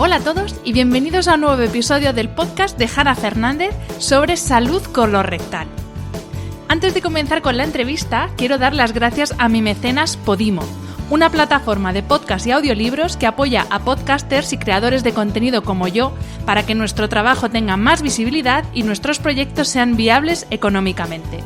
Hola a todos y bienvenidos a un nuevo episodio del podcast de Hanna Fernández sobre salud colorectal. Antes de comenzar con la entrevista, quiero dar las gracias a mi mecenas Podimo, una plataforma de podcast y audiolibros que apoya a podcasters y creadores de contenido como yo para que nuestro trabajo tenga más visibilidad y nuestros proyectos sean viables económicamente.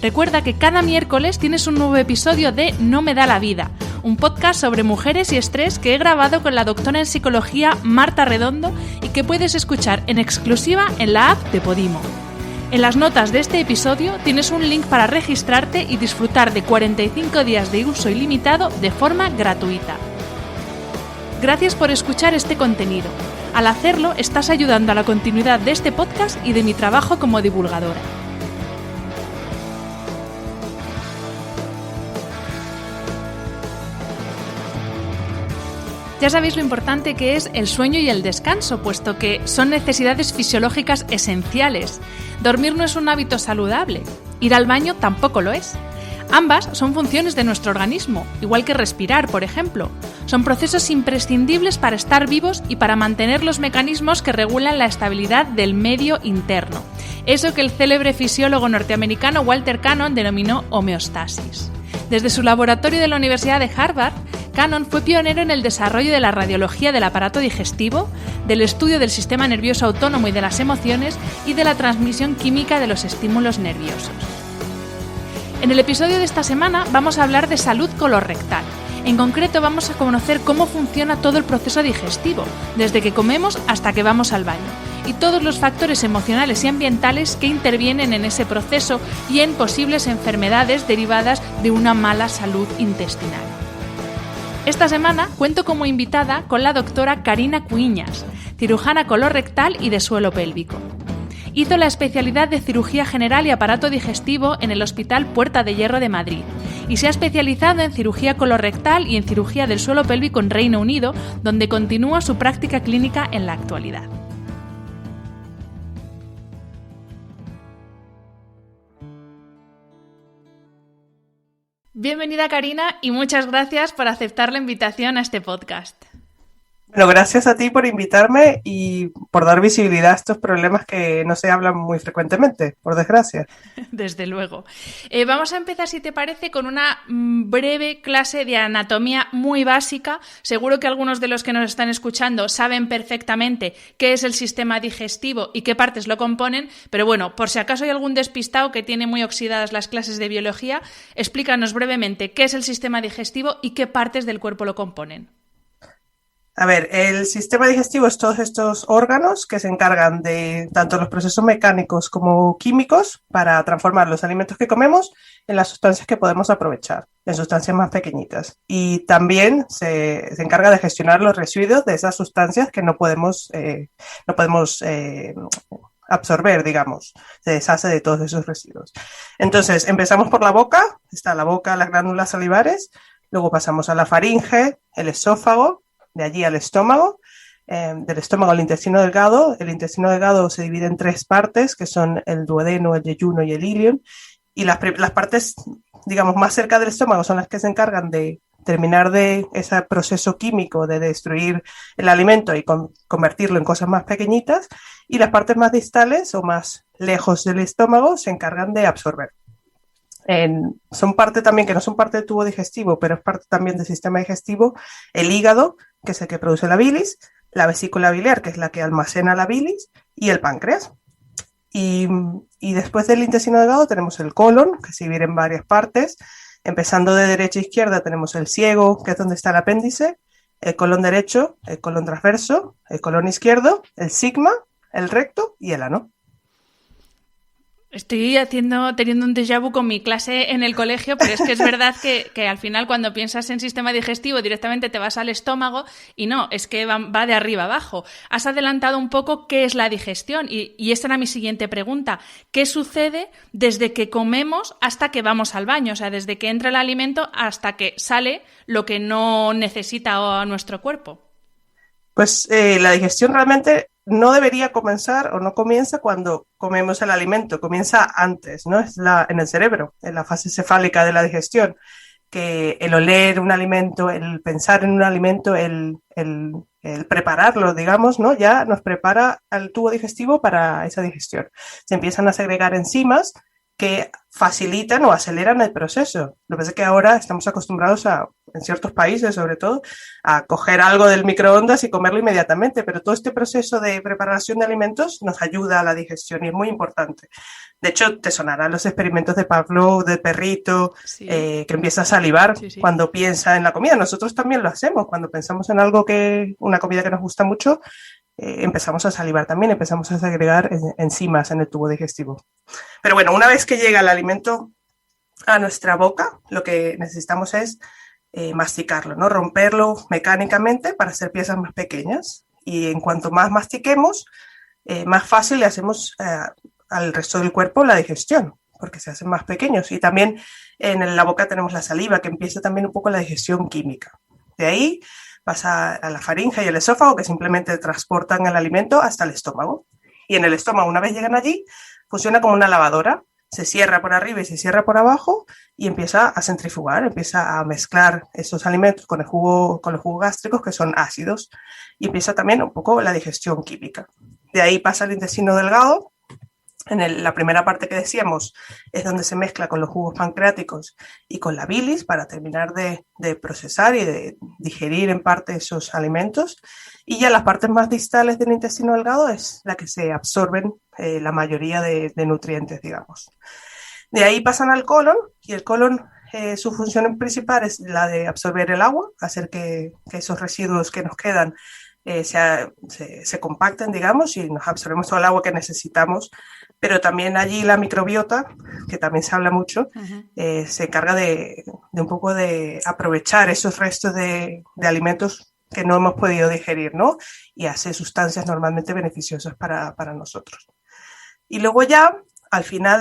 Recuerda que cada miércoles tienes un nuevo episodio de No me da la vida, un podcast sobre mujeres y estrés que he grabado con la doctora en psicología Marta Redondo y que puedes escuchar en exclusiva en la app de Podimo. En las notas de este episodio tienes un link para registrarte y disfrutar de 45 días de uso ilimitado de forma gratuita. Gracias por escuchar este contenido. Al hacerlo, estás ayudando a la continuidad de este podcast y de mi trabajo como divulgadora. Ya sabéis lo importante que es el sueño y el descanso, puesto que son necesidades fisiológicas esenciales. Dormir no es un hábito saludable, ir al baño tampoco lo es. Ambas son funciones de nuestro organismo, igual que respirar, por ejemplo. Son procesos imprescindibles para estar vivos y para mantener los mecanismos que regulan la estabilidad del medio interno. Eso que el célebre fisiólogo norteamericano Walter Cannon denominó homeostasis. Desde su laboratorio de la Universidad de Harvard, Cannon fue pionero en el desarrollo de la radiología del aparato digestivo, del estudio del sistema nervioso autónomo y de las emociones y de la transmisión química de los estímulos nerviosos. En el episodio de esta semana vamos a hablar de salud colorectal. En concreto vamos a conocer cómo funciona todo el proceso digestivo, desde que comemos hasta que vamos al baño, y todos los factores emocionales y ambientales que intervienen en ese proceso y en posibles enfermedades derivadas de una mala salud intestinal. Esta semana cuento como invitada con la doctora Karina Cuiñas, cirujana colorectal y de suelo pélvico. Hizo la especialidad de cirugía general y aparato digestivo en el Hospital Puerta de Hierro de Madrid y se ha especializado en cirugía colorectal y en cirugía del suelo pélvico en Reino Unido, donde continúa su práctica clínica en la actualidad. Bienvenida Karina y muchas gracias por aceptar la invitación a este podcast. Bueno, gracias a ti por invitarme y por dar visibilidad a estos problemas que no se hablan muy frecuentemente, por desgracia. Desde luego. Vamos a empezar, si te parece, con una breve clase de anatomía muy básica. Seguro que algunos de los que nos están escuchando saben perfectamente qué es el sistema digestivo y qué partes lo componen, pero bueno, por si acaso hay algún despistado que tiene muy oxidadas las clases de biología, explícanos brevemente qué es el sistema digestivo y qué partes del cuerpo lo componen. A ver, el sistema digestivo es todos estos órganos que se encargan de tanto los procesos mecánicos como químicos para transformar los alimentos que comemos en las sustancias que podemos aprovechar, en sustancias más pequeñitas. Y también se encarga de gestionar los residuos de esas sustancias que no podemos absorber, digamos. Se deshace de todos esos residuos. Entonces, empezamos por la boca. Está la boca, las glándulas salivares. Luego pasamos a la faringe, el esófago. De allí al estómago, del estómago al intestino delgado. El intestino delgado se divide en tres partes, que son el duodeno, el yeyuno y el ilion. Y las partes, digamos, más cerca del estómago son las que se encargan de terminar de ese proceso químico de destruir el alimento y convertirlo en cosas más pequeñitas. Y las partes más distales o más lejos del estómago se encargan de absorber. Son parte también, que no son parte del tubo digestivo, pero es parte también del sistema digestivo, el hígado, que es el que produce la bilis, la vesícula biliar, que es la que almacena la bilis, y el páncreas. Y después del intestino delgado tenemos el colon, que se divide en varias partes. Empezando de derecha a izquierda tenemos el ciego, que es donde está el apéndice, el colon derecho, el colon transverso, el colon izquierdo, el sigma, el recto y el ano. Estoy teniendo un déjà vu con mi clase en el colegio, pero es que es verdad que al final cuando piensas en sistema digestivo directamente te vas al estómago y no, es que va de arriba abajo. Has adelantado un poco qué es la digestión y esta era mi siguiente pregunta. ¿Qué sucede desde que comemos hasta que vamos al baño? O sea, desde que entra el alimento hasta que sale lo que no necesita nuestro cuerpo. Pues la digestión realmente no debería comenzar o no comienza cuando comemos el alimento, comienza antes, ¿no? Es en el cerebro, en la fase cefálica de la digestión. que el oler un alimento, el pensar en un alimento, el prepararlo, digamos, ¿no? Ya nos prepara al tubo digestivo para esa digestión. Se empiezan a segregar enzimas que facilitan o aceleran el proceso. Lo que pasa es que ahora estamos acostumbrados en ciertos países sobre todo, a coger algo del microondas y comerlo inmediatamente, pero todo este proceso de preparación de alimentos nos ayuda a la digestión y es muy importante. De hecho, te sonarán los experimentos de Pavlov, del perrito, sí. Que empieza a salivar cuando piensa en la comida. Nosotros también lo hacemos, cuando pensamos en algo una comida que nos gusta mucho, empezamos a salivar también, empezamos a segregar enzimas en el tubo digestivo. Pero bueno, una vez que llega el alimento a nuestra boca, lo que necesitamos es masticarlo, ¿no? Romperlo mecánicamente para hacer piezas más pequeñas. Y en cuanto más mastiquemos, más fácil le hacemos al resto del cuerpo la digestión, porque se hacen más pequeños. Y también en la boca tenemos la saliva, que empieza también un poco la digestión química. De ahí pasa a la faringe y el esófago, que simplemente transportan el alimento hasta el estómago. Y en el estómago, una vez llegan allí, funciona como una lavadora. Se cierra por arriba y se cierra por abajo y empieza a centrifugar, empieza a mezclar esos alimentos con los jugos gástricos, que son ácidos, y empieza también un poco la digestión química. De ahí pasa al intestino delgado. La primera parte que decíamos es donde se mezcla con los jugos pancreáticos y con la bilis para terminar de procesar y de digerir en parte esos alimentos. Y ya las partes más distales del intestino delgado es la que se absorben la mayoría de nutrientes, digamos. De ahí pasan al colon y el colon, su función principal es la de absorber el agua, hacer que esos residuos que nos quedan se compacten, digamos, y nos absorbemos todo el agua que necesitamos. Pero también allí la microbiota, que también se habla mucho, se encarga de un poco de aprovechar esos restos de alimentos que no hemos podido digerir, ¿no? Y hace sustancias normalmente beneficiosas para nosotros. Y luego ya, al final,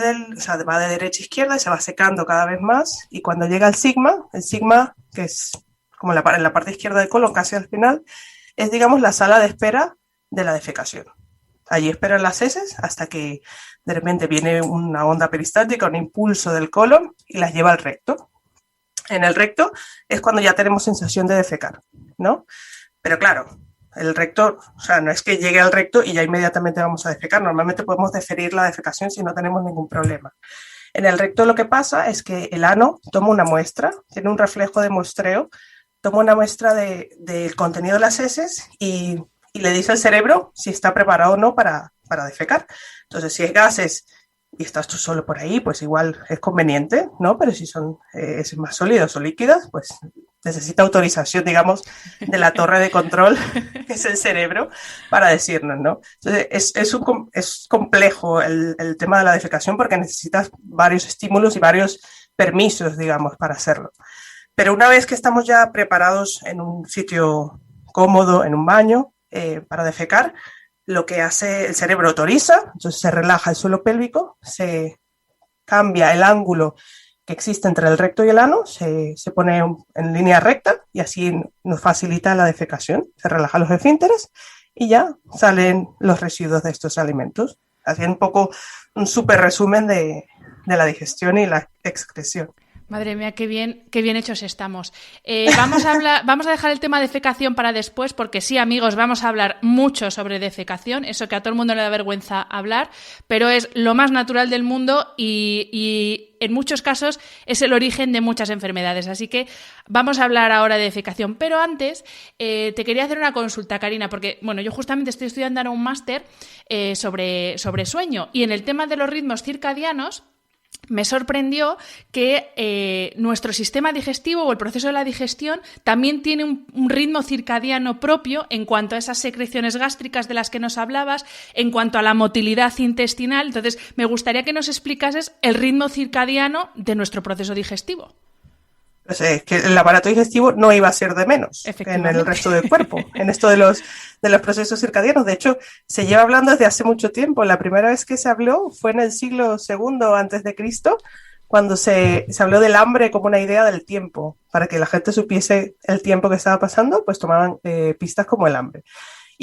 va de derecha a izquierda y se va secando cada vez más. Y cuando llega el sigma, que es como en la parte izquierda del colon, casi al final, es, digamos, la sala de espera de la defecación. Allí esperan las heces hasta que de repente viene una onda peristáltica, un impulso del colon y las lleva al recto. En el recto es cuando ya tenemos sensación de defecar, ¿no? Pero claro, el recto, no es que llegue al recto y ya inmediatamente vamos a defecar. Normalmente podemos deferir la defecación si no tenemos ningún problema. En el recto lo que pasa es que el ano toma una muestra, tiene un reflejo de muestreo, toma una muestra del contenido de las heces y le dice al cerebro si está preparado o no para defecar. Entonces, si es gases y estás tú solo por ahí, pues igual es conveniente, ¿no? Pero si son heces más sólidos o líquidas, pues necesita autorización, digamos, de la torre de control, que es el cerebro, para decirnos, ¿no? Entonces, es complejo el tema de la defecación porque necesitas varios estímulos y varios permisos, digamos, para hacerlo. Pero una vez que estamos ya preparados en un sitio cómodo, en un baño, para defecar, lo que hace el cerebro autoriza, entonces se relaja el suelo pélvico, se cambia el ángulo que existe entre el recto y el ano, se pone en línea recta y así nos facilita la defecación, se relajan los esfínteres y ya salen los residuos de estos alimentos. Así un poco un súper resumen de la digestión y la excreción. Madre mía, qué bien hechos estamos. Vamos a dejar el tema de defecación para después, porque sí, amigos, vamos a hablar mucho sobre defecación, eso que a todo el mundo le da vergüenza hablar, pero es lo más natural del mundo y en muchos casos es el origen de muchas enfermedades. Así que vamos a hablar ahora de defecación. Pero antes te quería hacer una consulta, Karina, porque bueno, yo justamente estoy estudiando ahora un máster sobre sueño y en el tema de los ritmos circadianos me sorprendió que nuestro sistema digestivo o el proceso de la digestión también tiene un ritmo circadiano propio en cuanto a esas secreciones gástricas de las que nos hablabas, en cuanto a la motilidad intestinal. Entonces, me gustaría que nos explicases el ritmo circadiano de nuestro proceso digestivo. Pues es que el aparato digestivo no iba a ser de menos en el resto del cuerpo, en esto de los procesos circadianos. De hecho, se lleva hablando desde hace mucho tiempo. La primera vez que se habló fue en el siglo II antes de Cristo, cuando se habló del hambre como una idea del tiempo. Para que la gente supiese el tiempo que estaba pasando, pues tomaban pistas como el hambre.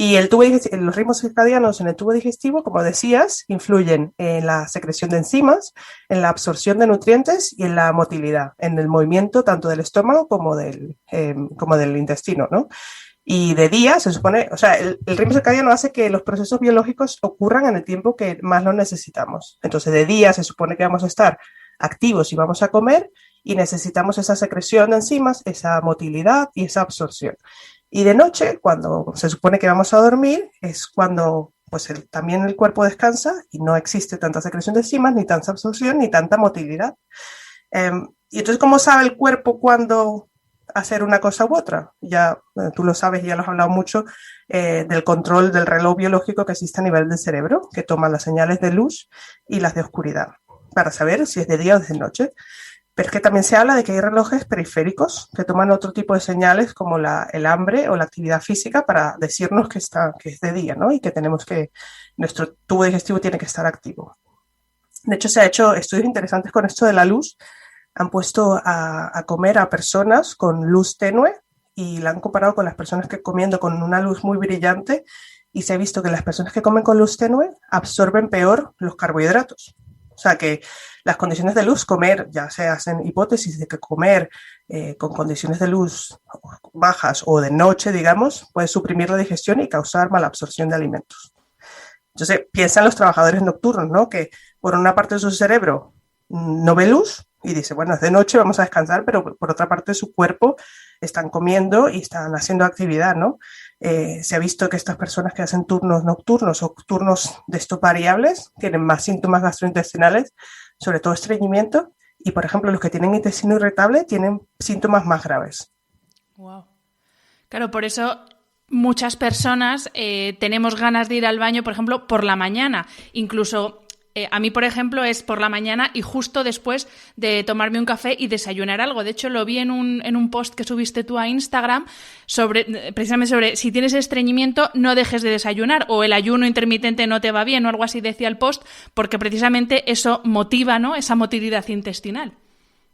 Y los ritmos circadianos en el tubo digestivo, como decías, influyen en la secreción de enzimas, en la absorción de nutrientes y en la motilidad, en el movimiento tanto del estómago como del intestino, ¿no? Y de día se supone, o sea, el ritmo circadiano hace que los procesos biológicos ocurran en el tiempo que más lo necesitamos. Entonces, de día se supone que vamos a estar activos y vamos a comer y necesitamos esa secreción de enzimas, esa motilidad y esa absorción. Y de noche, cuando se supone que vamos a dormir, es cuando pues también el cuerpo descansa y no existe tanta secreción de enzimas, ni tanta absorción, ni tanta motilidad. Y entonces, ¿cómo sabe el cuerpo cuándo hacer una cosa u otra? Ya tú lo sabes, ya lo has hablado mucho, del control del reloj biológico que existe a nivel del cerebro, que toma las señales de luz y las de oscuridad, para saber si es de día o de noche. Pero es que también se habla de que hay relojes periféricos que toman otro tipo de señales como el hambre o la actividad física para decirnos que es de día, ¿no? Y que nuestro tubo digestivo tiene que estar activo. De hecho, se han hecho estudios interesantes con esto de la luz. Han puesto a comer a personas con luz tenue y la han comparado con las personas que comiendo con una luz muy brillante, y se ha visto que las personas que comen con luz tenue absorben peor los carbohidratos. O sea que las condiciones de luz, ya se hacen hipótesis de que comer con condiciones de luz bajas o de noche, digamos, puede suprimir la digestión y causar mala absorción de alimentos. Entonces, piensa en los trabajadores nocturnos, ¿no? Que por una parte de su cerebro no ve luz y dice, bueno, es de noche, vamos a descansar, pero por otra parte su cuerpo están comiendo y están haciendo actividad, ¿no? Se ha visto que estas personas que hacen turnos nocturnos o turnos de estos variables tienen más síntomas gastrointestinales, sobre todo estreñimiento, y por ejemplo los que tienen intestino irritable tienen síntomas más graves. Wow. Claro, por eso muchas personas tenemos ganas de ir al baño, por ejemplo, por la mañana. Incluso a mí, por ejemplo, es por la mañana y justo después de tomarme un café y desayunar algo. De hecho, lo vi en un post que subiste tú a Instagram precisamente sobre si tienes estreñimiento, no dejes de desayunar, o el ayuno intermitente no te va bien, o algo así decía el post, porque precisamente eso motiva, ¿no?, esa motilidad intestinal.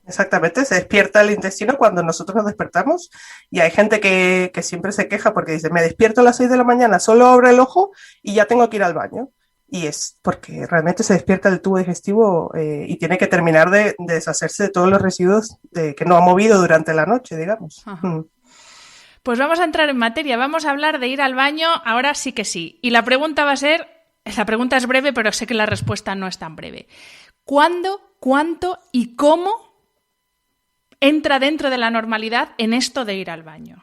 Exactamente, se despierta el intestino cuando nosotros nos despertamos, y hay gente que siempre se queja porque dice, me despierto a las 6 de la mañana, solo abro el ojo y ya tengo que ir al baño. Y es porque realmente se despierta el tubo digestivo y tiene que terminar de deshacerse de todos los residuos que no ha movido durante la noche, digamos. Pues vamos a entrar en materia, vamos a hablar de ir al baño, ahora sí que sí. Y la pregunta es breve, pero sé que la respuesta no es tan breve. ¿Cuándo, cuánto y cómo entra dentro de la normalidad en esto de ir al baño?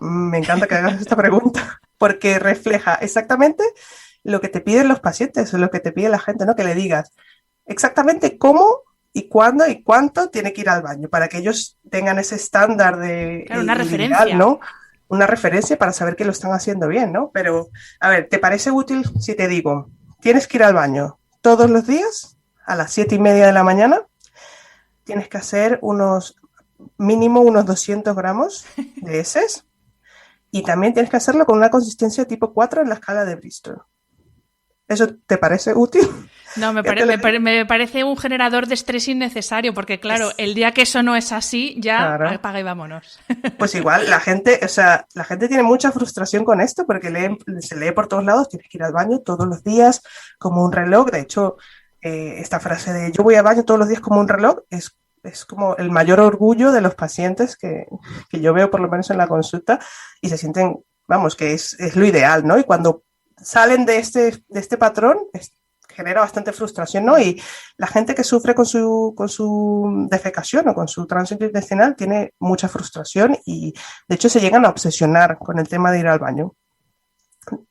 Me encanta que hagas esta pregunta, porque refleja exactamente lo que te piden los pacientes, lo que te pide la gente, ¿no? Que le digas exactamente cómo y cuándo y cuánto tiene que ir al baño, para que ellos tengan ese estándar de... Claro, una referencia. ¿No? Una referencia para saber que lo están haciendo bien, ¿no? Pero, a ver, ¿te parece útil si te digo, tienes que ir al baño todos los días a las 7:30 de la mañana? Tienes que hacer mínimo unos 200 gramos de heces, y también tienes que hacerlo con una consistencia tipo 4 en la escala de Bristol. ¿Eso te parece útil? No, me parece un generador de estrés innecesario, porque claro, el día que eso no es así, ya claro, apaga y vámonos. Pues igual, la gente tiene mucha frustración con esto, porque se lee por todos lados, tienes que ir al baño todos los días como un reloj. De hecho, esta frase de yo voy al baño todos los días como un reloj es como el mayor orgullo de los pacientes que yo veo, por lo menos en la consulta, y se sienten, vamos, que es lo ideal, ¿no? Y cuando salen de este patrón, genera bastante frustración, ¿no? Y la gente que sufre con su defecación o con su tránsito intestinal tiene mucha frustración, y de hecho se llegan a obsesionar con el tema de ir al baño.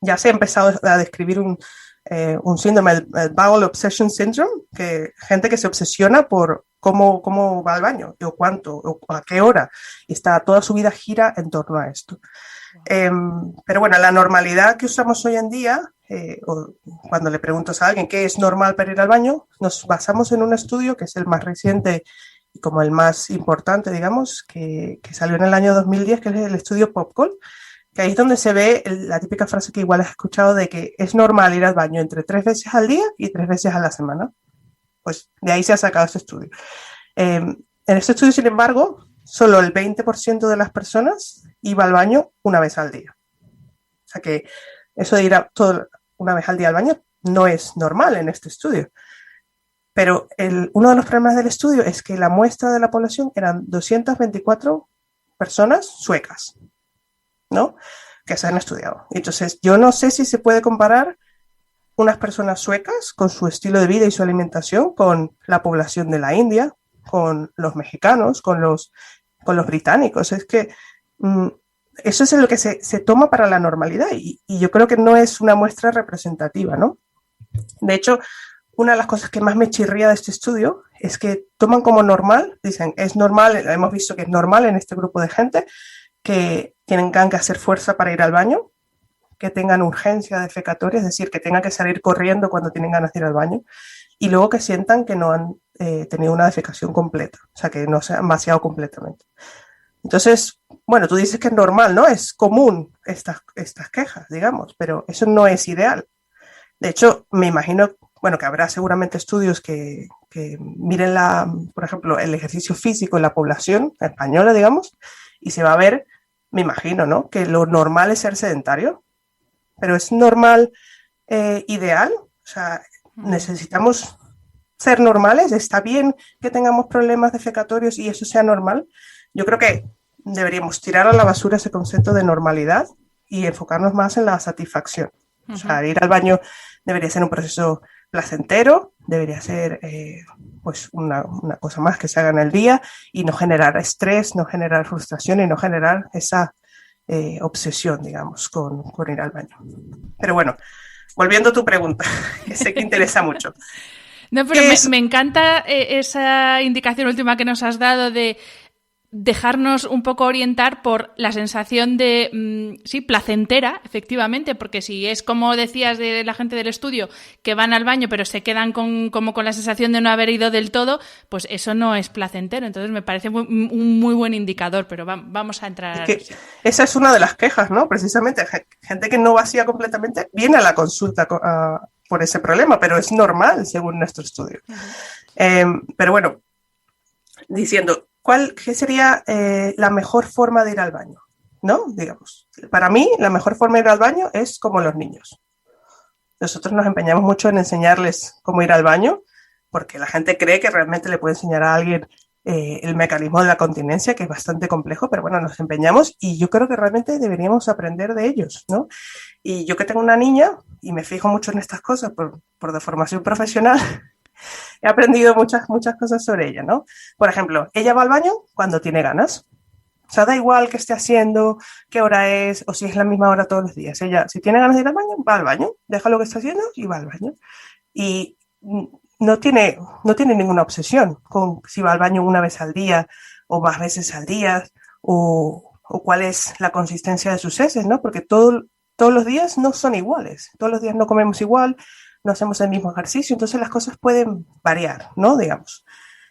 Ya se ha empezado a describir un síndrome, el Bowel Obsession Syndrome, que gente que se obsesiona por cómo va al baño, o cuánto, o a qué hora, y toda su vida gira en torno a esto. Pero bueno, la normalidad que usamos hoy en día, o cuando le preguntas a alguien qué es normal para ir al baño, nos basamos en un estudio que es el más reciente y como el más importante, digamos, que salió en el año 2010, que es el estudio Popcol, que ahí es donde se ve la típica frase que igual has escuchado de que es normal ir al baño entre 3 veces al día y 3 veces a la semana. Pues de ahí se ha sacado este estudio. En este estudio, sin embargo, solo el 20% de las personas iba al baño una vez al día. sea que eso de ir una vez al día al baño no es normal en este estudio. Pero uno de los problemas del estudio es que la muestra de la población eran 224 personas suecas, ¿no? Que se han estudiado. Entonces, yo no sé si se puede comparar unas personas suecas con su estilo de vida y su alimentación con la población de la India, con los mexicanos, con los británicos. Es que eso es lo que se toma para la normalidad y yo creo que no es una muestra representativa, ¿no? De hecho, una de las cosas que más me chirría de este estudio es que toman como normal, dicen, es normal, hemos visto que es normal en este grupo de gente que tengan que hacer fuerza para ir al baño, que tengan urgencia defecatoria, es decir, que tengan que salir corriendo cuando tienen ganas de ir al baño, y luego que sientan que no han tenido una defecación completa, o sea, que no se han vaciado completamente. Entonces, bueno, tú dices que es normal, ¿no? Es común estas quejas, digamos, pero eso no es ideal. De hecho, me imagino, bueno, que habrá seguramente estudios que miren, por ejemplo, el ejercicio físico en la población española, digamos, y se va a ver, me imagino, ¿no? Que lo normal es ser sedentario, pero es normal ideal, o sea, necesitamos ser normales, está bien que tengamos problemas defecatorios y eso sea normal. Yo creo que deberíamos tirar a la basura ese concepto de normalidad y enfocarnos más en la satisfacción. O sea, ir al baño debería ser un proceso placentero, debería ser pues una cosa más que se haga en el día y no generar estrés, no generar frustración y no generar esa obsesión, digamos, con ir al baño. Pero bueno, volviendo a tu pregunta, que sé que interesa mucho. No, pero me encanta esa indicación última que nos has dado de dejarnos un poco orientar por la sensación de, sí, placentera, efectivamente, porque si es como decías de la gente del estudio, que van al baño pero se quedan como con la sensación de no haber ido del todo, pues eso no es placentero. Entonces me parece un muy buen indicador, pero vamos a entrar... Es que esa es una de las quejas, ¿no? Precisamente, gente que no vacía completamente viene a la consulta por ese problema, pero es normal según nuestro estudio. Pero bueno, diciendo... ¿Qué sería la mejor forma de ir al baño? ¿No? Digamos, para mí la mejor forma de ir al baño es como los niños. Nosotros nos empeñamos mucho en enseñarles cómo ir al baño, porque la gente cree que realmente le puede enseñar a alguien el mecanismo de la continencia, que es bastante complejo, pero bueno, nos empeñamos y yo creo que realmente deberíamos aprender de ellos, ¿no? Y yo que tengo una niña y me fijo mucho en estas cosas por deformación profesional, he aprendido muchas cosas sobre ella, ¿no? Por ejemplo, ella va al baño cuando tiene ganas. O sea, da igual qué esté haciendo, qué hora es, o si es la misma hora todos los días. Ella, si tiene ganas de ir al baño, va al baño, deja lo que está haciendo y va al baño. Y no tiene ninguna obsesión con si va al baño una vez al día o más veces al día o cuál es la consistencia de sus heces, ¿no? Porque todos los días no son iguales. Todos los días no comemos igual, no hacemos el mismo ejercicio, entonces las cosas pueden variar, ¿no? Digamos.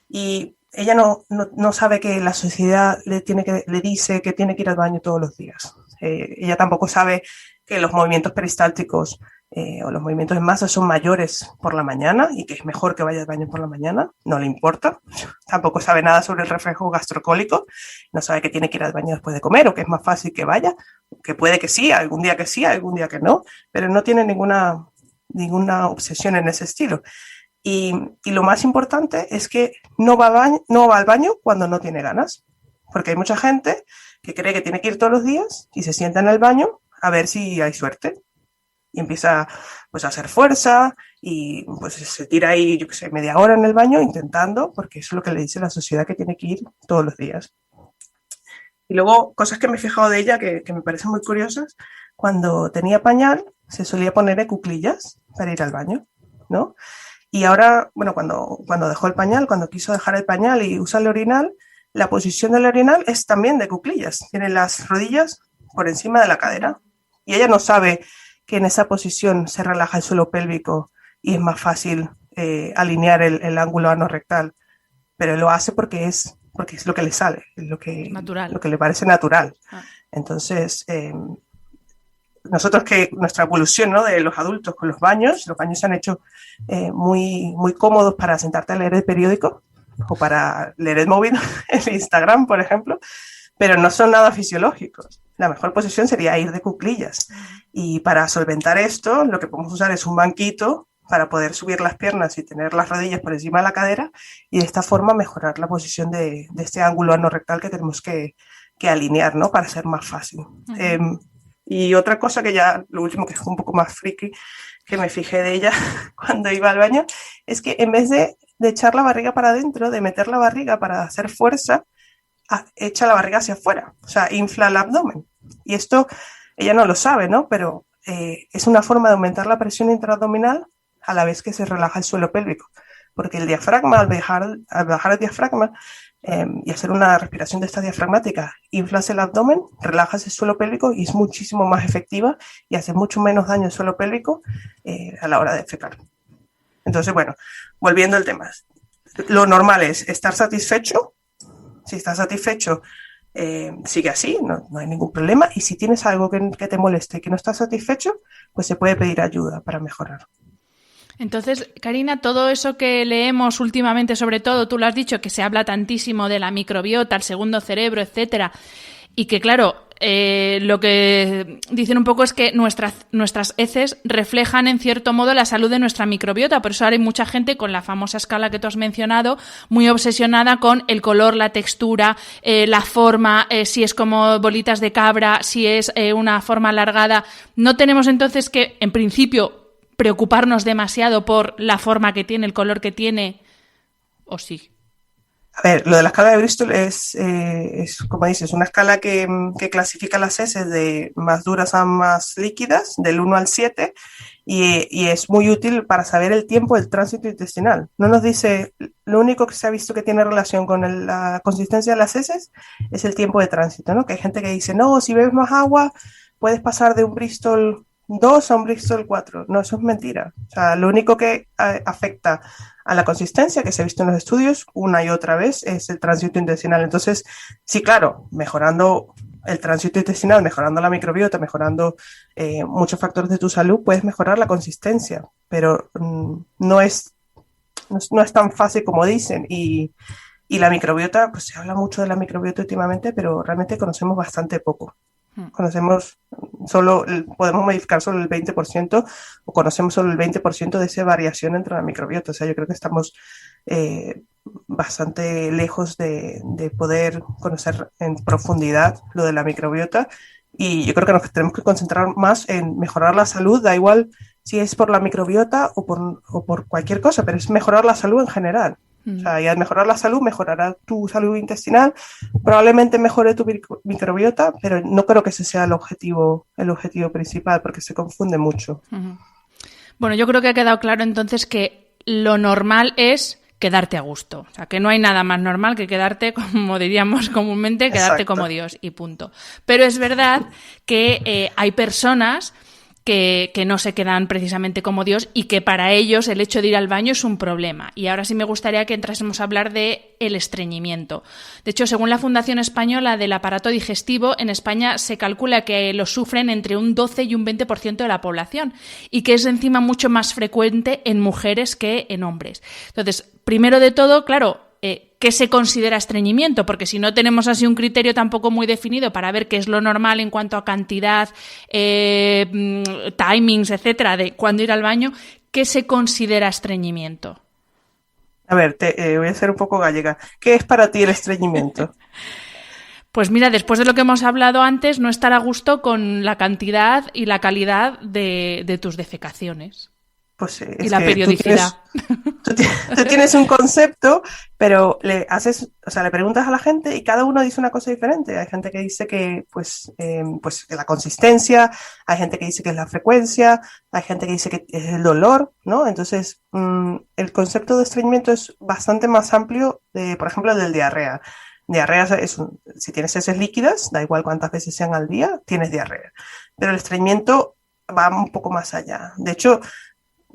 Y ella no sabe que la sociedad le dice que tiene que ir al baño todos los días. Ella tampoco sabe que los movimientos peristálticos o los movimientos en masa son mayores por la mañana y que es mejor que vaya al baño por la mañana, no le importa. Tampoco sabe nada sobre el reflejo gastrocólico, no sabe que tiene que ir al baño después de comer o que es más fácil que vaya, que puede que sí, algún día que no, pero no tiene ninguna obsesión en ese estilo. Y lo más importante es que no va al baño cuando no tiene ganas, porque hay mucha gente que cree que tiene que ir todos los días y se sienta en el baño a ver si hay suerte y empieza pues a hacer fuerza y pues se tira ahí, yo qué sé, media hora en el baño intentando, porque eso es lo que le dice la sociedad, que tiene que ir todos los días. Y luego cosas que me he fijado de ella que me parecen muy curiosas: cuando tenía pañal se solía poner en cuclillas para ir al baño, ¿no? Y ahora, bueno, cuando dejó el pañal, cuando quiso dejar el pañal y usar el orinal, la posición del orinal es también de cuclillas. Tiene las rodillas por encima de la cadera. Y ella no sabe que en esa posición se relaja el suelo pélvico y es más fácil alinear el ángulo anorrectal. Pero lo hace porque es lo que le sale, es lo que le parece natural. Entonces... nosotros, que nuestra evolución, ¿no?, de los adultos con los baños se han hecho muy, muy cómodos para sentarte a leer el periódico o para leer el móvil, el Instagram, por ejemplo, pero no son nada fisiológicos. La mejor posición sería ir de cuclillas. Y para solventar esto, lo que podemos usar es un banquito para poder subir las piernas y tener las rodillas por encima de la cadera y de esta forma mejorar la posición de este ángulo anorrectal que tenemos que alinear, ¿no? Para ser más fácil. Y otra cosa que ya, lo último que es un poco más friki, que me fijé de ella cuando iba al baño, es que en vez de echar la barriga para adentro, de meter la barriga para hacer fuerza, echa la barriga hacia afuera, o sea, infla el abdomen. Y esto, ella no lo sabe, ¿no? Pero es una forma de aumentar la presión intraabdominal a la vez que se relaja el suelo pélvico. Porque el diafragma, al bajar el diafragma y hacer una respiración de esta diafragmática, inflas el abdomen, relajas el suelo pélvico y es muchísimo más efectiva y hace mucho menos daño al suelo pélvico a la hora de defecar. Entonces, bueno, volviendo al tema. Lo normal es estar satisfecho. Si estás satisfecho, sigue así, no hay ningún problema. Y si tienes algo que te moleste y que no estás satisfecho, pues se puede pedir ayuda para mejorar. Entonces, Karina, todo eso que leemos últimamente, sobre todo, tú lo has dicho, que se habla tantísimo de la microbiota, el segundo cerebro, etcétera, y que, claro, lo que dicen un poco es que nuestras heces reflejan, en cierto modo, la salud de nuestra microbiota. Por eso ahora hay mucha gente con la famosa escala que tú has mencionado, muy obsesionada con el color, la textura, la forma, si es como bolitas de cabra, si es una forma alargada. No tenemos entonces que, en principio, preocuparnos demasiado por la forma que tiene, el color que tiene, ¿o sí? A ver, lo de la escala de Bristol es como dices, una escala que clasifica las heces de más duras a más líquidas, del 1 al 7, y es muy útil para saber el tiempo del tránsito intestinal. No nos dice, lo único que se ha visto que tiene relación con la consistencia de las heces es el tiempo de tránsito, ¿no? Que hay gente que dice, no, si bebes más agua, puedes pasar de un Bristol 2 a un Bristol 4. No, eso es mentira. O sea, lo único que afecta a la consistencia, que se ha visto en los estudios una y otra vez, es el tránsito intestinal. Entonces, sí, claro, mejorando el tránsito intestinal, mejorando la microbiota, mejorando muchos factores de tu salud, puedes mejorar la consistencia, pero no es tan fácil como dicen. Y la microbiota, pues se habla mucho de la microbiota últimamente, pero realmente conocemos bastante poco. Conocemos podemos modificar solo el 20% o conocemos solo el 20% de esa variación entre la microbiota. O sea, yo creo que estamos bastante lejos de poder conocer en profundidad lo de la microbiota y yo creo que nos tenemos que concentrar más en mejorar la salud, da igual si es por la microbiota o por cualquier cosa, pero es mejorar la salud en general. O sea, y al mejorar la salud, mejorará tu salud intestinal, probablemente mejore tu microbiota, pero no creo que ese sea el objetivo principal, porque se confunde mucho. Bueno, yo creo que ha quedado claro entonces que lo normal es quedarte a gusto. O sea, que no hay nada más normal que quedarte, como diríamos comúnmente, quedarte Exacto. como Dios y punto. Pero es verdad que hay personas que no se quedan precisamente como Dios y que para ellos el hecho de ir al baño es un problema. Y ahora sí me gustaría que entrásemos a hablar de el estreñimiento. De hecho, según la Fundación Española del Aparato Digestivo, en España se calcula que lo sufren entre un 12 y un 20% de la población y que es encima mucho más frecuente en mujeres que en hombres. Entonces, primero de todo, claro, ¿qué se considera estreñimiento? Porque si no tenemos así un criterio tampoco muy definido para ver qué es lo normal en cuanto a cantidad, timings, etcétera, de cuándo ir al baño, ¿qué se considera estreñimiento? A ver, voy a ser un poco gallega. ¿Qué es para ti el estreñimiento? Pues mira, después de lo que hemos hablado antes, no estar a gusto con la cantidad y la calidad de tus defecaciones. Pues y la periodicidad. Tú tienes un concepto, pero le preguntas a la gente y cada uno dice una cosa diferente. Hay gente que dice que pues la consistencia, hay gente que dice que es la frecuencia, hay gente que dice que es el dolor, ¿no? Entonces, el concepto de estreñimiento es bastante más amplio por ejemplo, del diarrea. Diarrea si tienes heces líquidas, da igual cuántas veces sean al día, tienes diarrea. Pero el estreñimiento va un poco más allá. De hecho,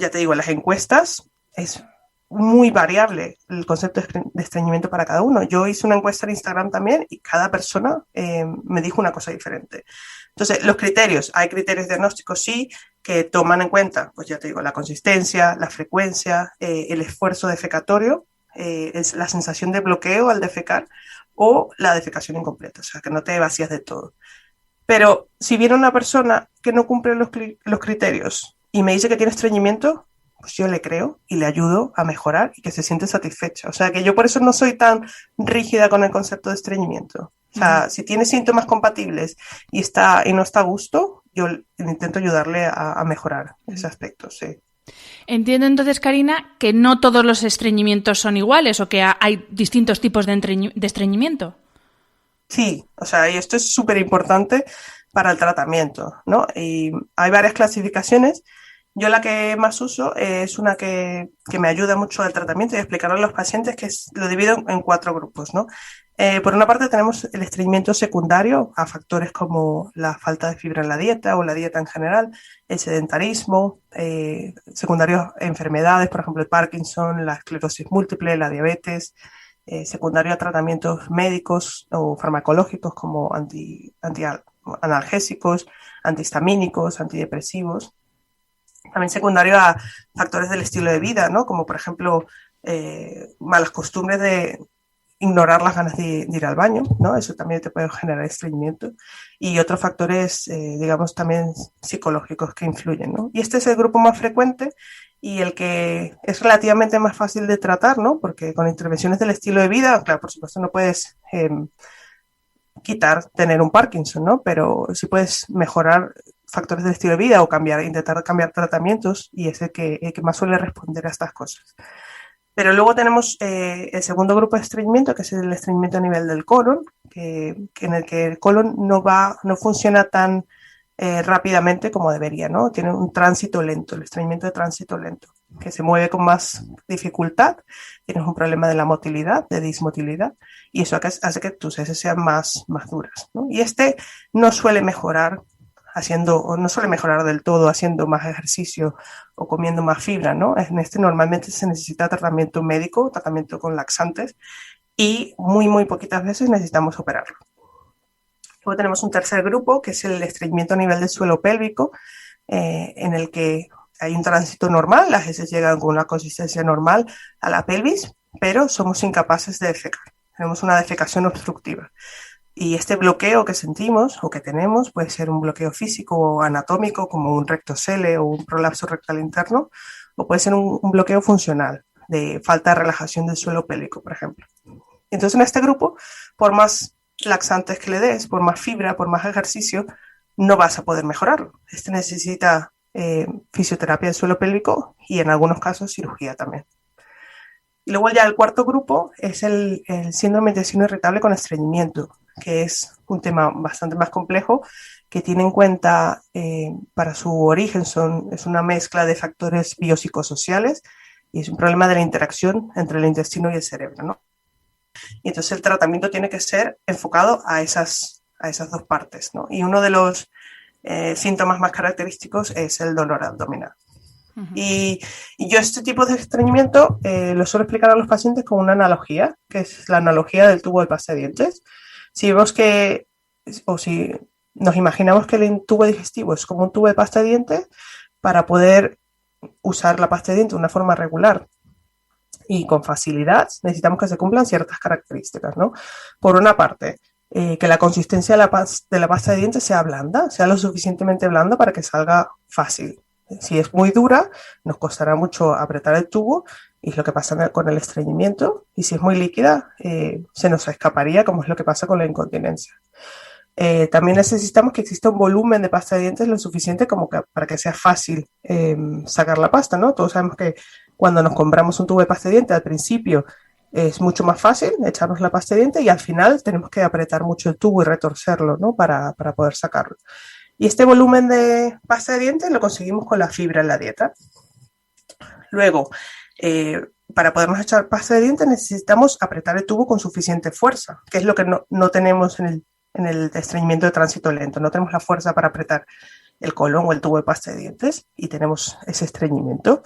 ya te digo, en las encuestas es muy variable el concepto de estreñimiento para cada uno. Yo hice una encuesta en Instagram también y cada persona me dijo una cosa diferente. Entonces, los criterios, hay criterios diagnósticos, sí, que toman en cuenta, pues ya te digo, la consistencia, la frecuencia, el esfuerzo defecatorio, es la sensación de bloqueo al defecar, o la defecación incompleta, o sea, que no te vacías de todo. Pero si viene una persona que no cumple los criterios y me dice que tiene estreñimiento, pues yo le creo y le ayudo a mejorar y que se siente satisfecha. O sea, que yo por eso no soy tan rígida con el concepto de estreñimiento. O sea, si tiene síntomas compatibles y no está a gusto, yo intento ayudarle a mejorar ese aspecto, sí. Entiendo entonces, Karina, que no todos los estreñimientos son iguales o que hay distintos tipos de estreñimiento. Sí, o sea, y esto es súper importante para el tratamiento, ¿no? Y hay varias clasificaciones. Yo la que más uso es una que me ayuda mucho al tratamiento y a explicarlo a los pacientes, lo divido en 4 grupos, ¿no? Por una parte tenemos el estreñimiento secundario a factores como la falta de fibra en la dieta o la dieta en general, el sedentarismo, secundarios a enfermedades, por ejemplo el Parkinson, la esclerosis múltiple, la diabetes, secundario a tratamientos médicos o farmacológicos como analgésicos, antihistamínicos, antidepresivos. También secundario a factores del estilo de vida, ¿no? Como por ejemplo malas costumbres de ignorar las ganas de ir al baño, ¿no? Eso también te puede generar estreñimiento. Y otros factores, digamos, también psicológicos que influyen, ¿no? Y este es el grupo más frecuente y el que es relativamente más fácil de tratar, ¿no? Porque con intervenciones del estilo de vida, claro, por supuesto no puedes tener un Parkinson, ¿no? Pero sí puedes mejorar factores del estilo de vida o intentar cambiar tratamientos y es el que más suele responder a estas cosas. Pero luego tenemos el segundo grupo de estreñimiento, que es el estreñimiento a nivel del colon, en el que el colon no funciona tan rápidamente como debería, ¿no? Tiene un tránsito lento, el estreñimiento de tránsito lento, que se mueve con más dificultad, tienes un problema de la motilidad, de dismotilidad, y eso hace que tus heces sean más duras, ¿no? Y no suele mejorar no suele mejorar del todo haciendo más ejercicio o comiendo más fibra, ¿no? En normalmente se necesita tratamiento médico, tratamiento con laxantes y muy poquitas veces necesitamos operarlo. Luego tenemos un tercer grupo que es el estreñimiento a nivel del suelo pélvico, en el que hay un tránsito normal, las heces llegan con una consistencia normal a la pelvis, pero somos incapaces de defecar. Tenemos una defecación obstructiva. Y este bloqueo que sentimos o que tenemos puede ser un bloqueo físico o anatómico, como un rectocele o un prolapso rectal interno, o puede ser un bloqueo funcional de falta de relajación del suelo pélvico, por ejemplo. Entonces, en este grupo, por más laxantes que le des, por más fibra, por más ejercicio, no vas a poder mejorarlo. Necesita fisioterapia del suelo pélvico y en algunos casos cirugía también. Y luego ya el cuarto grupo es el síndrome de intestino irritable con estreñimiento, que es un tema bastante más complejo, que tiene en cuenta, para su origen, es una mezcla de factores biopsicosociales y es un problema de la interacción entre el intestino y el cerebro, ¿no? Y entonces el tratamiento tiene que ser enfocado a esas dos partes, ¿no? Y uno de los síntomas más característicos es el dolor abdominal. Y yo este tipo de estreñimiento lo suelo explicar a los pacientes con una analogía, que es la analogía del tubo de pasta de dientes. Si nos imaginamos que el tubo digestivo es como un tubo de pasta de dientes, para poder usar la pasta de dientes de una forma regular y con facilidad, necesitamos que se cumplan ciertas características, ¿no? Por una parte, que la consistencia de la pasta de dientes sea blanda, sea lo suficientemente blanda para que salga fácil. Si es muy dura, nos costará mucho apretar el tubo y es lo que pasa con el estreñimiento. Y si es muy líquida, se nos escaparía, como es lo que pasa con la incontinencia. También necesitamos que exista un volumen de pasta de dientes lo suficiente como para que sea fácil sacar la pasta, ¿no? Todos sabemos que cuando nos compramos un tubo de pasta de dientes, al principio es mucho más fácil echarnos la pasta de dientes y al final tenemos que apretar mucho el tubo y retorcerlo, ¿no? Para poder sacarlo. Y este volumen de pasta de dientes lo conseguimos con la fibra en la dieta. Luego, para podernos echar pasta de dientes necesitamos apretar el tubo con suficiente fuerza, que es lo que no tenemos en el estreñimiento de tránsito lento. No tenemos la fuerza para apretar el colon o el tubo de pasta de dientes y tenemos ese estreñimiento.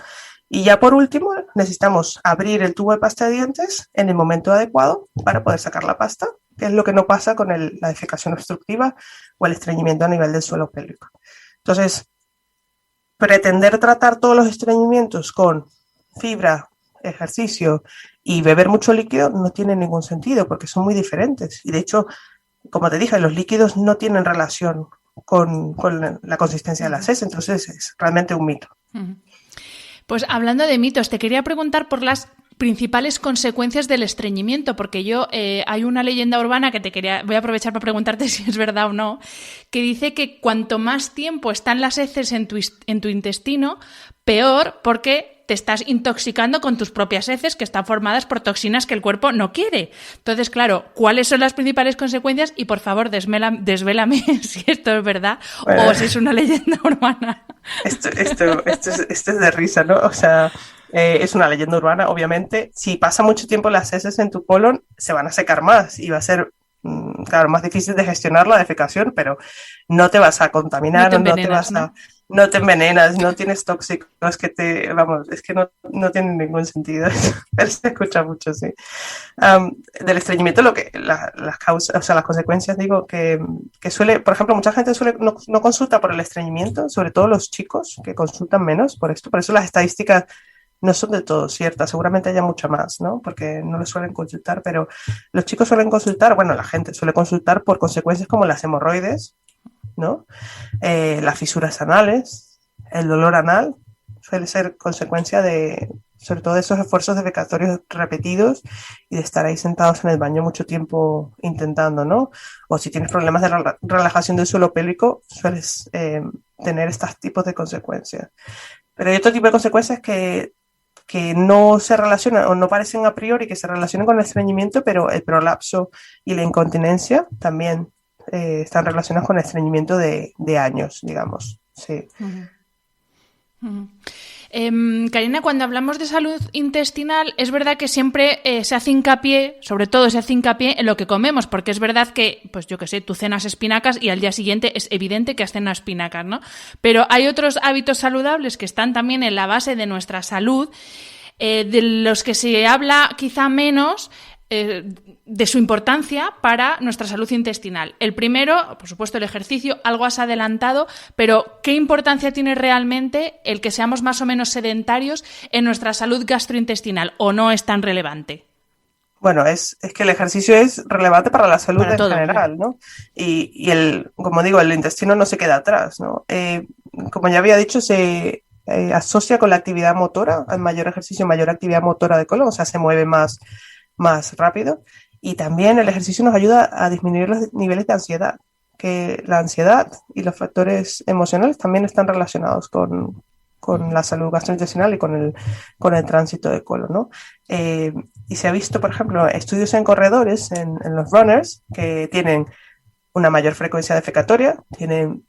Y ya por último, necesitamos abrir el tubo de pasta de dientes en el momento adecuado para poder sacar la pasta, que es lo que no pasa con la defecación obstructiva o el estreñimiento a nivel del suelo pélvico. Entonces, pretender tratar todos los estreñimientos con fibra, ejercicio Y beber mucho líquido no tiene ningún sentido porque son muy diferentes. Y de hecho, como te dije, los líquidos no tienen relación con la consistencia de las heces, entonces es realmente un mito. Pues hablando de mitos, te quería preguntar por las principales consecuencias del estreñimiento, porque hay una leyenda urbana que voy a aprovechar para preguntarte si es verdad o no, que dice que cuanto más tiempo están las heces en tu intestino, peor, porque te estás intoxicando con tus propias heces que están formadas por toxinas que el cuerpo no quiere. Entonces, claro, ¿cuáles son las principales consecuencias? Y por favor, desvélame si esto es verdad o si es una leyenda urbana. Esto es de risa, ¿no? O sea, es una leyenda urbana, obviamente. Si pasa mucho tiempo las heces en tu colon, se van a secar más y va a ser, claro, más difícil de gestionar la defecación, pero no te vas a contaminar, no te envenenas, no tienes tóxicos es que no tiene ningún sentido. Pero se escucha mucho, sí. Del estreñimiento, las causas, o sea, las consecuencias, digo, que suele, por ejemplo, mucha gente no consulta por el estreñimiento, sobre todo los chicos que consultan menos por esto. Por eso las estadísticas no son de todo ciertas, seguramente haya mucha más, ¿no? Porque no lo suelen consultar, pero los chicos suelen consultar, bueno, la gente suele consultar por consecuencias como las hemorroides, ¿no? Las fisuras anales, el dolor anal, suele ser consecuencia sobre todo de esos esfuerzos defecatorios repetidos y de estar ahí sentados en el baño mucho tiempo intentando, ¿no? O si tienes problemas de relajación del suelo pélvico, sueles tener estos tipos de consecuencias. Pero hay otro tipo de consecuencias que no se relacionan o no parecen a priori que se relacionan con el estreñimiento, pero el prolapso y la incontinencia también están relacionados con el estreñimiento de años, digamos. Sí. Karina, cuando hablamos de salud intestinal, es verdad que siempre se hace hincapié, sobre todo se hace hincapié en lo que comemos, porque es verdad que, pues yo qué sé, tú cenas espinacas y al día siguiente es evidente que has cenado espinacas, ¿no? Pero hay otros hábitos saludables que están también en la base de nuestra salud, de los que se habla quizá menos, de su importancia para nuestra salud intestinal. El primero, por supuesto, el ejercicio, algo has adelantado, pero ¿qué importancia tiene realmente el que seamos más o menos sedentarios en nuestra salud gastrointestinal o no es tan relevante? Bueno, es que el ejercicio es relevante para la salud en general, ¿no? Y como digo, el intestino no se queda atrás, ¿no? Como ya había dicho, se asocia con la actividad motora, al mayor ejercicio, mayor actividad motora de colon, o sea, se mueve más rápido, y también el ejercicio nos ayuda a disminuir los niveles de ansiedad, que la ansiedad y los factores emocionales también están relacionados con la salud gastrointestinal y con el tránsito de colon, ¿no? Y se ha visto, por ejemplo, estudios en corredores, en los runners, que tienen una mayor frecuencia defecatoria, tienen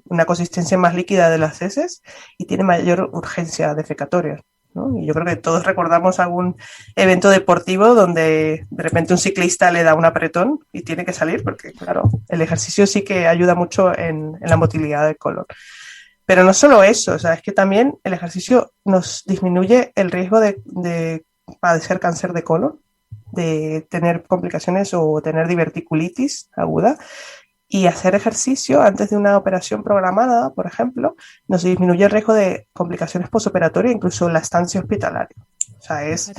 una consistencia más líquida de las heces y tienen mayor urgencia defecatoria, ¿no? Y yo creo que todos recordamos algún evento deportivo donde de repente un ciclista le da un apretón y tiene que salir porque, claro, el ejercicio sí que ayuda mucho en la motilidad del colon. Pero no solo eso, o sea, es que también el ejercicio nos disminuye el riesgo de padecer cáncer de colon, de tener complicaciones o tener diverticulitis aguda. Y hacer ejercicio antes de una operación programada, por ejemplo, nos disminuye el riesgo de complicaciones postoperatorias, incluso la estancia hospitalaria. O sea, es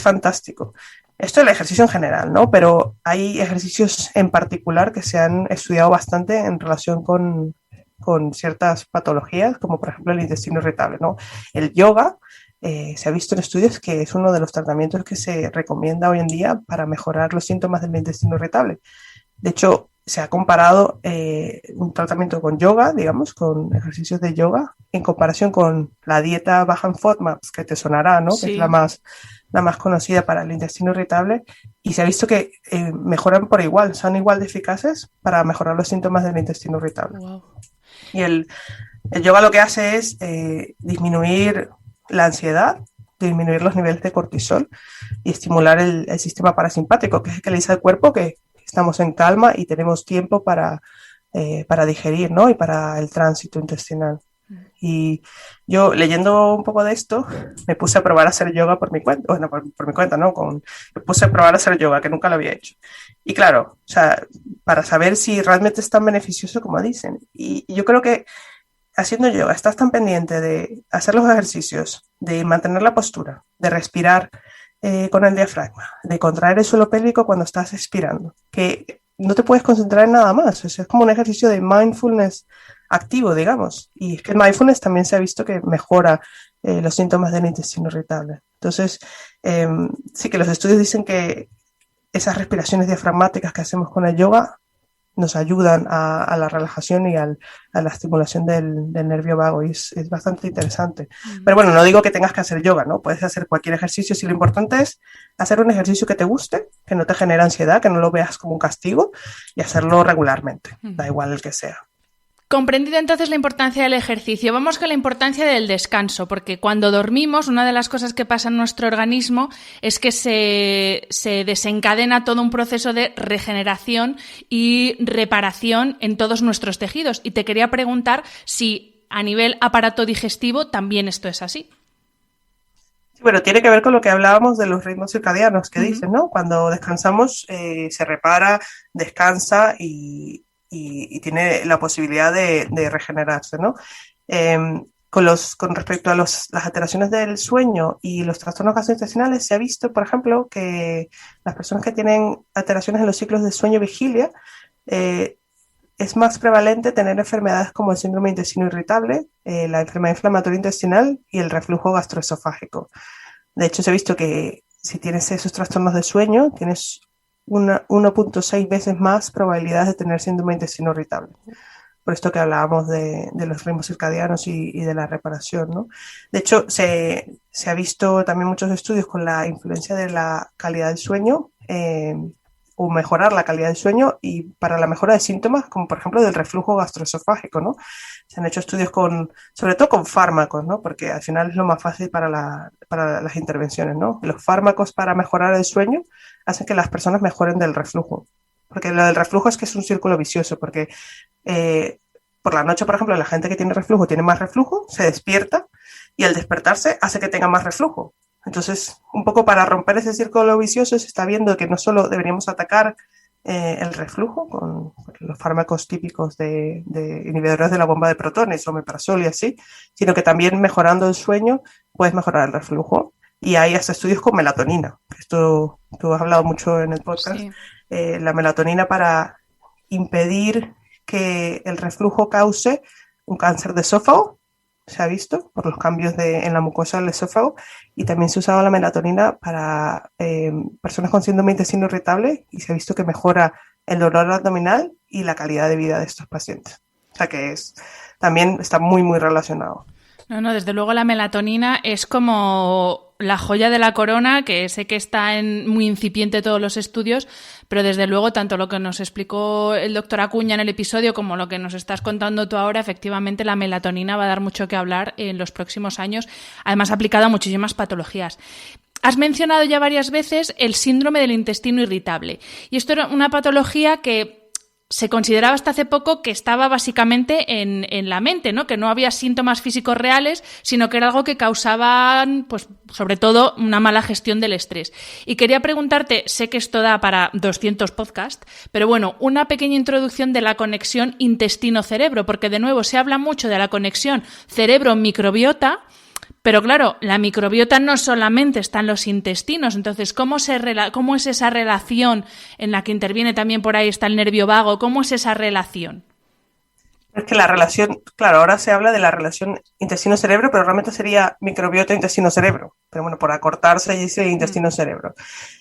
fantástico. Esto es el ejercicio en general, ¿no? Pero hay ejercicios en particular que se han estudiado bastante en relación con ciertas patologías, como por ejemplo el intestino irritable, ¿no? El yoga, se ha visto en estudios que es uno de los tratamientos que se recomienda hoy en día para mejorar los síntomas del intestino irritable. De hecho, se ha comparado un tratamiento con yoga, digamos, con ejercicios de yoga, en comparación con la dieta baja en FODMAPs, que te sonará, ¿no? Sí. Que es la más conocida para el intestino irritable, y se ha visto que mejoran por igual, son igual de eficaces para mejorar los síntomas del intestino irritable. Wow. Y el yoga lo que hace es disminuir la ansiedad, disminuir los niveles de cortisol y estimular el sistema parasimpático, que es el que le dice al cuerpo que estamos en calma y tenemos tiempo para digerir, ¿no? Y para el tránsito intestinal. Y yo, leyendo un poco de esto, me puse a probar a hacer yoga por mi cuenta. Bueno, por mi cuenta, ¿no? Me puse a probar a hacer yoga, que nunca lo había hecho. Y claro, o sea, para saber si realmente es tan beneficioso como dicen. Y yo creo que haciendo yoga estás tan pendiente de hacer los ejercicios, de mantener la postura, de respirar con el diafragma, de contraer el suelo pélvico cuando estás expirando, que no te puedes concentrar en nada más. O sea, es como un ejercicio de mindfulness activo, digamos. Y es que el mindfulness también se ha visto que mejora los síntomas del intestino irritable. Entonces, sí que los estudios dicen que esas respiraciones diafragmáticas que hacemos con el yoga nos ayudan a la relajación y a la estimulación del nervio vago, y es bastante interesante. Pero bueno, no digo que tengas que hacer yoga, ¿no? Puedes hacer cualquier ejercicio, si lo importante es hacer un ejercicio que te guste, que no te genere ansiedad, que no lo veas como un castigo, y hacerlo regularmente, da igual el que sea. Comprendida entonces la importancia del ejercicio, vamos con la importancia del descanso, porque cuando dormimos, una de las cosas que pasa en nuestro organismo es que se desencadena todo un proceso de regeneración y reparación en todos nuestros tejidos. Y te quería preguntar si a nivel aparato digestivo también esto es así. Sí, bueno, tiene que ver con lo que hablábamos de los ritmos circadianos que dicen, ¿no? Cuando descansamos se repara, descansa y tiene la posibilidad de regenerarse, ¿no? Con respecto a las alteraciones del sueño y los trastornos gastrointestinales, se ha visto, por ejemplo, que las personas que tienen alteraciones en los ciclos de sueño-vigilia, es más prevalente tener enfermedades como el síndrome de intestino irritable, la enfermedad inflamatoria intestinal y el reflujo gastroesofágico. De hecho, se ha visto que si tienes esos trastornos de sueño, tienes 1.6 veces más probabilidades de tener síndrome de intestino irritable. Por esto que hablábamos de los ritmos circadianos y de la reparación, ¿no? De hecho, se ha visto también muchos estudios con la influencia de la calidad del sueño, o mejorar la calidad del sueño y para la mejora de síntomas, como por ejemplo del reflujo gastroesofágico, ¿no? Se han hecho estudios sobre todo con fármacos, ¿no? Porque al final es lo más fácil para las intervenciones, ¿no? Los fármacos para mejorar el sueño hacen que las personas mejoren del reflujo. Porque lo del reflujo es que es un círculo vicioso, porque por la noche, por ejemplo, la gente que tiene reflujo tiene más reflujo, se despierta y al despertarse hace que tenga más reflujo. Entonces, un poco para romper ese círculo vicioso se está viendo que no solo deberíamos atacar el reflujo con los fármacos típicos de inhibidores de la bomba de protones, omeprazol y así, sino que también mejorando el sueño puedes mejorar el reflujo. Y hay hasta estudios con melatonina. Esto tú has hablado mucho en el podcast. Sí. La melatonina para impedir que el reflujo cause un cáncer de esófago, se ha visto por los cambios en la mucosa del esófago, y también se usaba la melatonina para personas con síndrome de intestino irritable y se ha visto que mejora el dolor abdominal y la calidad de vida de estos pacientes. O sea que también está muy, muy relacionado. No, desde luego la melatonina es como la joya de la corona, que sé que está muy incipiente todos los estudios, pero desde luego tanto lo que nos explicó el doctor Acuña en el episodio como lo que nos estás contando tú ahora, efectivamente la melatonina va a dar mucho que hablar en los próximos años, además aplicada a muchísimas patologías. Has mencionado ya varias veces el síndrome del intestino irritable, y esto era una patología que se consideraba hasta hace poco que estaba básicamente en la mente, ¿no? Que no había síntomas físicos reales, sino que era algo que causaban, pues, sobre todo, una mala gestión del estrés. Y quería preguntarte, sé que esto da para 200 podcasts, pero bueno, una pequeña introducción de la conexión intestino-cerebro, porque de nuevo se habla mucho de la conexión cerebro-microbiota, pero claro, la microbiota no solamente está en los intestinos, entonces, ¿cómo es esa relación en la que interviene también por ahí está el nervio vago? ¿Cómo es esa relación? Es que la relación, claro, ahora se habla de la relación intestino-cerebro, pero realmente sería microbiota intestino-cerebro. Pero bueno, por acortarse dice intestino-cerebro.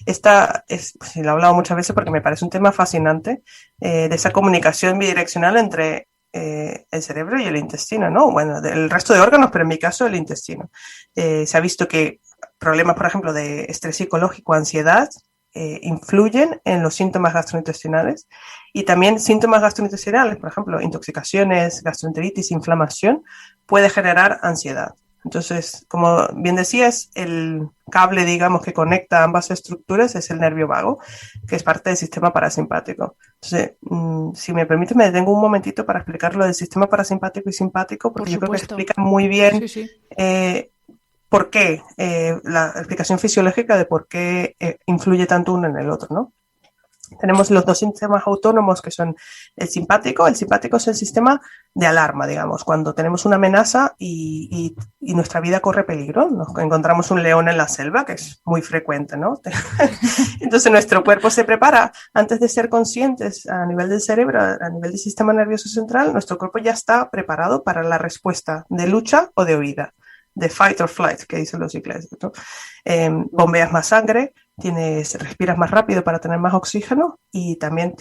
Esta pues, lo he hablado muchas veces porque me parece un tema fascinante, de esa comunicación bidireccional entre el cerebro y el intestino, ¿no? Bueno, del resto de órganos, pero en mi caso el intestino. Se ha visto que problemas, por ejemplo, de estrés psicológico, ansiedad, influyen en los síntomas gastrointestinales, y también síntomas gastrointestinales, por ejemplo, intoxicaciones, gastroenteritis, inflamación, puede generar ansiedad. Entonces, como bien decías, el cable, digamos, que conecta ambas estructuras es el nervio vago, que es parte del sistema parasimpático. Entonces, si me permite, me detengo un momentito para explicar lo del sistema parasimpático y simpático, porque yo creo que explica muy bien por qué, la explicación fisiológica de por qué influye tanto uno en el otro, ¿no? tenemos los dos sistemas autónomos que son el simpático. El simpático es el sistema de alarma, digamos, cuando tenemos una amenaza y nuestra vida corre peligro. Nos encontramos un león en la selva, que es muy frecuente, ¿no? Entonces nuestro cuerpo se prepara antes de ser conscientes a nivel del cerebro, a nivel del sistema nervioso central. Nuestro cuerpo ya está preparado para la respuesta de lucha o de huida, de fight or flight, que dicen los ingleses, ¿no? Bombeas más sangre, respiras más rápido para tener más oxígeno y también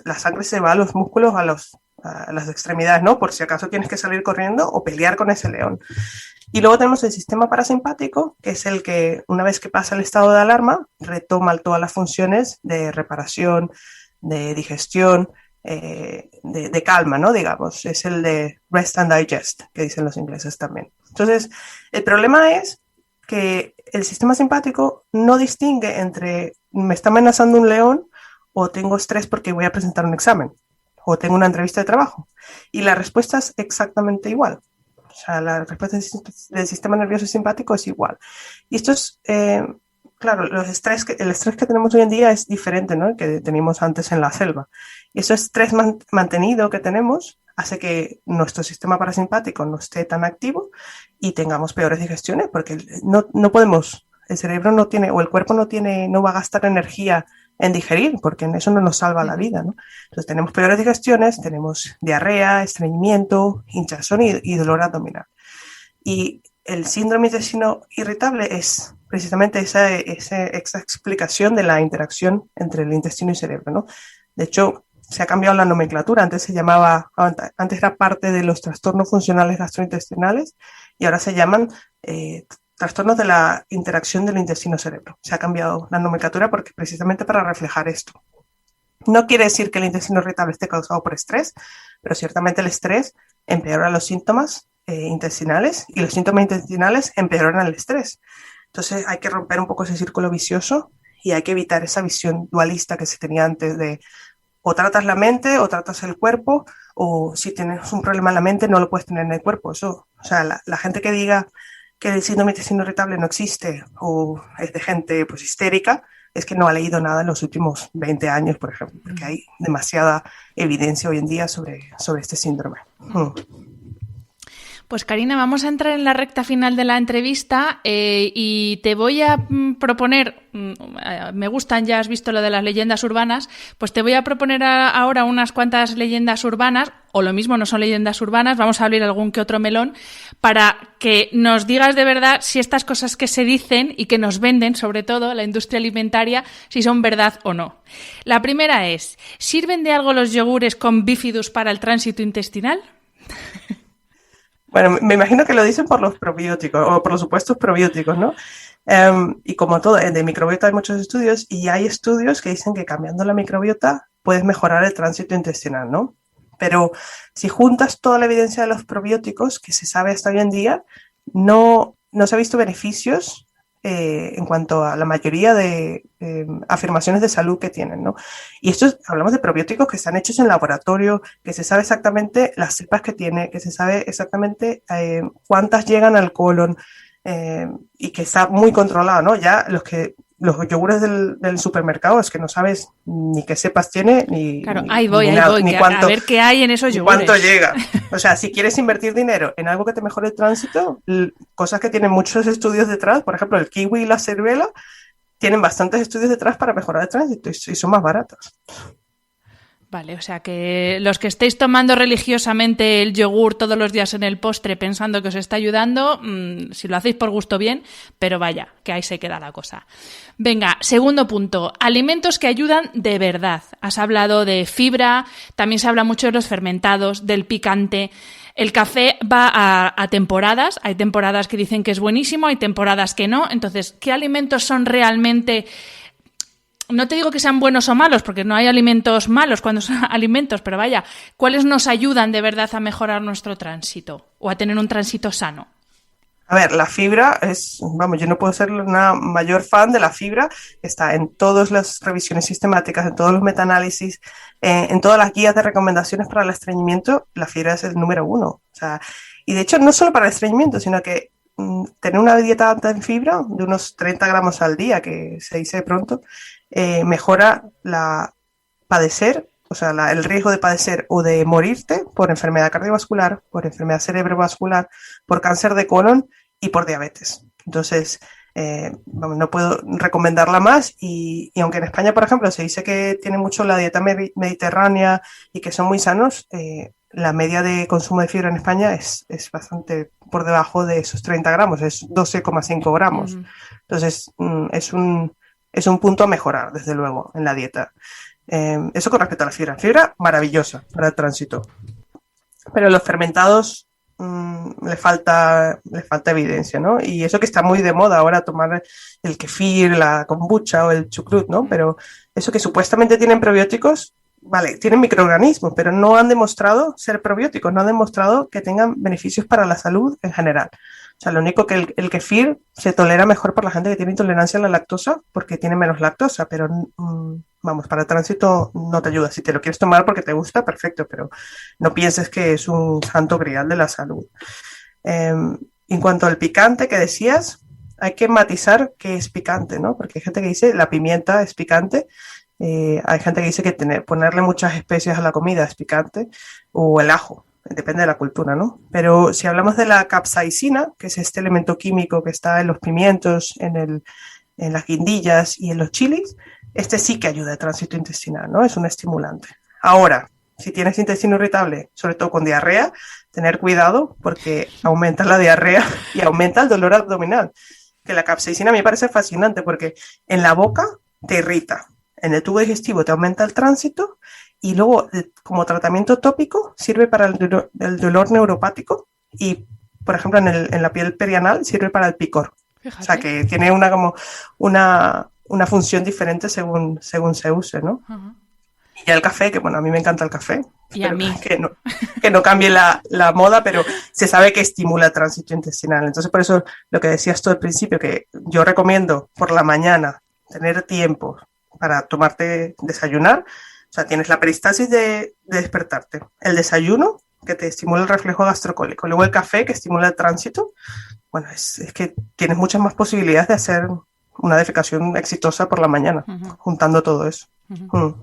la sangre se va a los músculos, a las extremidades, ¿no? Por si acaso tienes que salir corriendo o pelear con ese león. Y luego tenemos el sistema parasimpático, que es el que, una vez que pasa el estado de alarma, retoma todas las funciones de reparación, de digestión, de calma, ¿no? Digamos, es el de rest and digest, que dicen los ingleses también. Entonces, el problema es que el sistema simpático no distingue entre me está amenazando un león o tengo estrés porque voy a presentar un examen o tengo una entrevista de trabajo. Y la respuesta es exactamente igual. O sea, la respuesta del sistema nervioso simpático es igual. Y esto es, claro, el estrés que tenemos hoy en día es diferente, ¿no?, que teníamos antes en la selva. Y ese estrés mantenido que tenemos hace que nuestro sistema parasimpático no esté tan activo y tengamos peores digestiones, porque no podemos, el cerebro no tiene, o el cuerpo no va a gastar energía en digerir, porque en eso no nos salva la vida, ¿no? Entonces tenemos peores digestiones, tenemos diarrea, estreñimiento, hinchazón y dolor abdominal. Y el síndrome intestino irritable es precisamente esa explicación de la interacción entre el intestino y cerebro, ¿no? De hecho, se ha cambiado la nomenclatura. Antes era parte de los trastornos funcionales gastrointestinales y ahora se llaman trastornos de la interacción del intestino-cerebro. Se ha cambiado la nomenclatura porque precisamente para reflejar esto. No quiere decir que el intestino irritable esté causado por estrés, pero ciertamente el estrés empeora los síntomas intestinales y los síntomas intestinales empeoran el estrés. Entonces hay que romper un poco ese círculo vicioso y hay que evitar esa visión dualista que se tenía antes de o tratas la mente o tratas el cuerpo, o si tienes un problema en la mente no lo puedes tener en el cuerpo. Eso, o sea, la gente que diga que el síndrome intestino irritable no existe o es de gente pues histérica, es que no ha leído nada en los últimos 20 años, por ejemplo, porque hay demasiada evidencia hoy en día sobre este síndrome. Pues Carina, vamos a entrar en la recta final de la entrevista y te voy a proponer, me gustan, ya has visto lo de las leyendas urbanas, pues te voy a proponer ahora unas cuantas leyendas urbanas, o lo mismo, no son leyendas urbanas, vamos a abrir algún que otro melón, para que nos digas de verdad si estas cosas que se dicen y que nos venden, sobre todo la industria alimentaria, si son verdad o no. La primera es, ¿sirven de algo los yogures con bífidus para el tránsito intestinal? Bueno, me imagino que lo dicen por los probióticos o por los supuestos probióticos, ¿no? Y como todo, de microbiota hay muchos estudios y hay estudios que dicen que cambiando la microbiota puedes mejorar el tránsito intestinal, ¿no? Pero si juntas toda la evidencia de los probióticos que se sabe hasta hoy en día, no se ha visto beneficios en cuanto a la mayoría de afirmaciones de salud que tienen, ¿no? Y hablamos de probióticos que están hechos en laboratorio, que se sabe exactamente las cepas que tiene, que se sabe exactamente cuántas llegan al colon y que está muy controlado, ¿no? Ya los yogures del supermercado es que no sabes ni qué cepas tiene ni claro, ni, ahí voy, ni nada, ni cuánto, a ver qué hay en esos yogures. Cuánto llega. O sea, si quieres invertir dinero en algo que te mejore el tránsito, cosas que tienen muchos estudios detrás, por ejemplo, el kiwi y la ciruela, tienen bastantes estudios detrás para mejorar el tránsito y son más baratos. Vale, o sea que los que estéis tomando religiosamente el yogur todos los días en el postre pensando que os está ayudando, si lo hacéis por gusto bien, pero vaya, que ahí se queda la cosa. Venga, segundo punto, alimentos que ayudan de verdad. Has hablado de fibra, también se habla mucho de los fermentados, del picante. El café va a temporadas, hay temporadas que dicen que es buenísimo, hay temporadas que no. Entonces, ¿qué alimentos son realmente... No te digo que sean buenos o malos, porque no hay alimentos malos cuando son alimentos, pero vaya, ¿cuáles nos ayudan de verdad a mejorar nuestro tránsito o a tener un tránsito sano? A ver, la fibra yo no puedo ser una mayor fan de la fibra, está en todas las revisiones sistemáticas, en todos los metaanálisis, en todas las guías de recomendaciones para el estreñimiento, la fibra es el número 1. O sea, y de hecho no solo para el estreñimiento, sino que tener una dieta alta en fibra, de unos 30 gramos al día, que se dice pronto, mejora padecer, o sea, el riesgo de padecer o de morirte por enfermedad cardiovascular, por enfermedad cerebrovascular, por cáncer de colon y por diabetes. Entonces, no puedo recomendarla más y aunque en España, por ejemplo, se dice que tiene mucho la dieta mediterránea y que son muy sanos, la media de consumo de fibra en España es bastante por debajo de esos 30 gramos, es 12,5 gramos. Entonces, es un punto a mejorar, desde luego, en la dieta. Eso con respecto a la fibra. Fibra maravillosa para el tránsito. Pero los fermentados le falta evidencia, ¿no? Y eso que está muy de moda ahora, tomar el kefir, la kombucha o el chucrut, ¿no? Pero eso que supuestamente tienen probióticos, vale, tienen microorganismos, pero no han demostrado ser probióticos, no han demostrado que tengan beneficios para la salud en general. O sea, lo único que el kefir se tolera mejor por la gente que tiene intolerancia a la lactosa porque tiene menos lactosa, pero vamos, para el tránsito no te ayuda. Si te lo quieres tomar porque te gusta, perfecto, pero no pienses que es un santo grial de la salud. En cuanto al picante que decías, hay que matizar qué es picante, ¿no? Porque hay gente que dice la pimienta es picante, hay gente que dice que ponerle muchas especias a la comida es picante, o el ajo. Depende de la cultura, ¿no? Pero si hablamos de la capsaicina, que es este elemento químico que está en los pimientos, en las guindillas y en los chilis, este sí que ayuda al tránsito intestinal, ¿no? Es un estimulante. Ahora, si tienes intestino irritable, sobre todo con diarrea, tener cuidado porque aumenta la diarrea y aumenta el dolor abdominal. Que la capsaicina me parece fascinante porque en la boca te irrita, en el tubo digestivo te aumenta el tránsito y luego, como tratamiento tópico, sirve para el dolor neuropático y, por ejemplo, en la piel perianal sirve para el picor. Fíjate. O sea, que tiene una función diferente según se use, ¿no? Uh-huh. Y ya el café, que bueno, a mí me encanta el café. Y a mí. Que no cambie la moda, pero se sabe que estimula el tránsito intestinal. Entonces, por eso, lo que decías tú al principio, que yo recomiendo por la mañana tener tiempo para desayunar. O sea, tienes la peristalsis de despertarte, el desayuno, que te estimula el reflejo gastrocólico, luego el café, que estimula el tránsito. Bueno, es que tienes muchas más posibilidades de hacer una defecación exitosa por la mañana, uh-huh, juntando todo eso. Uh-huh.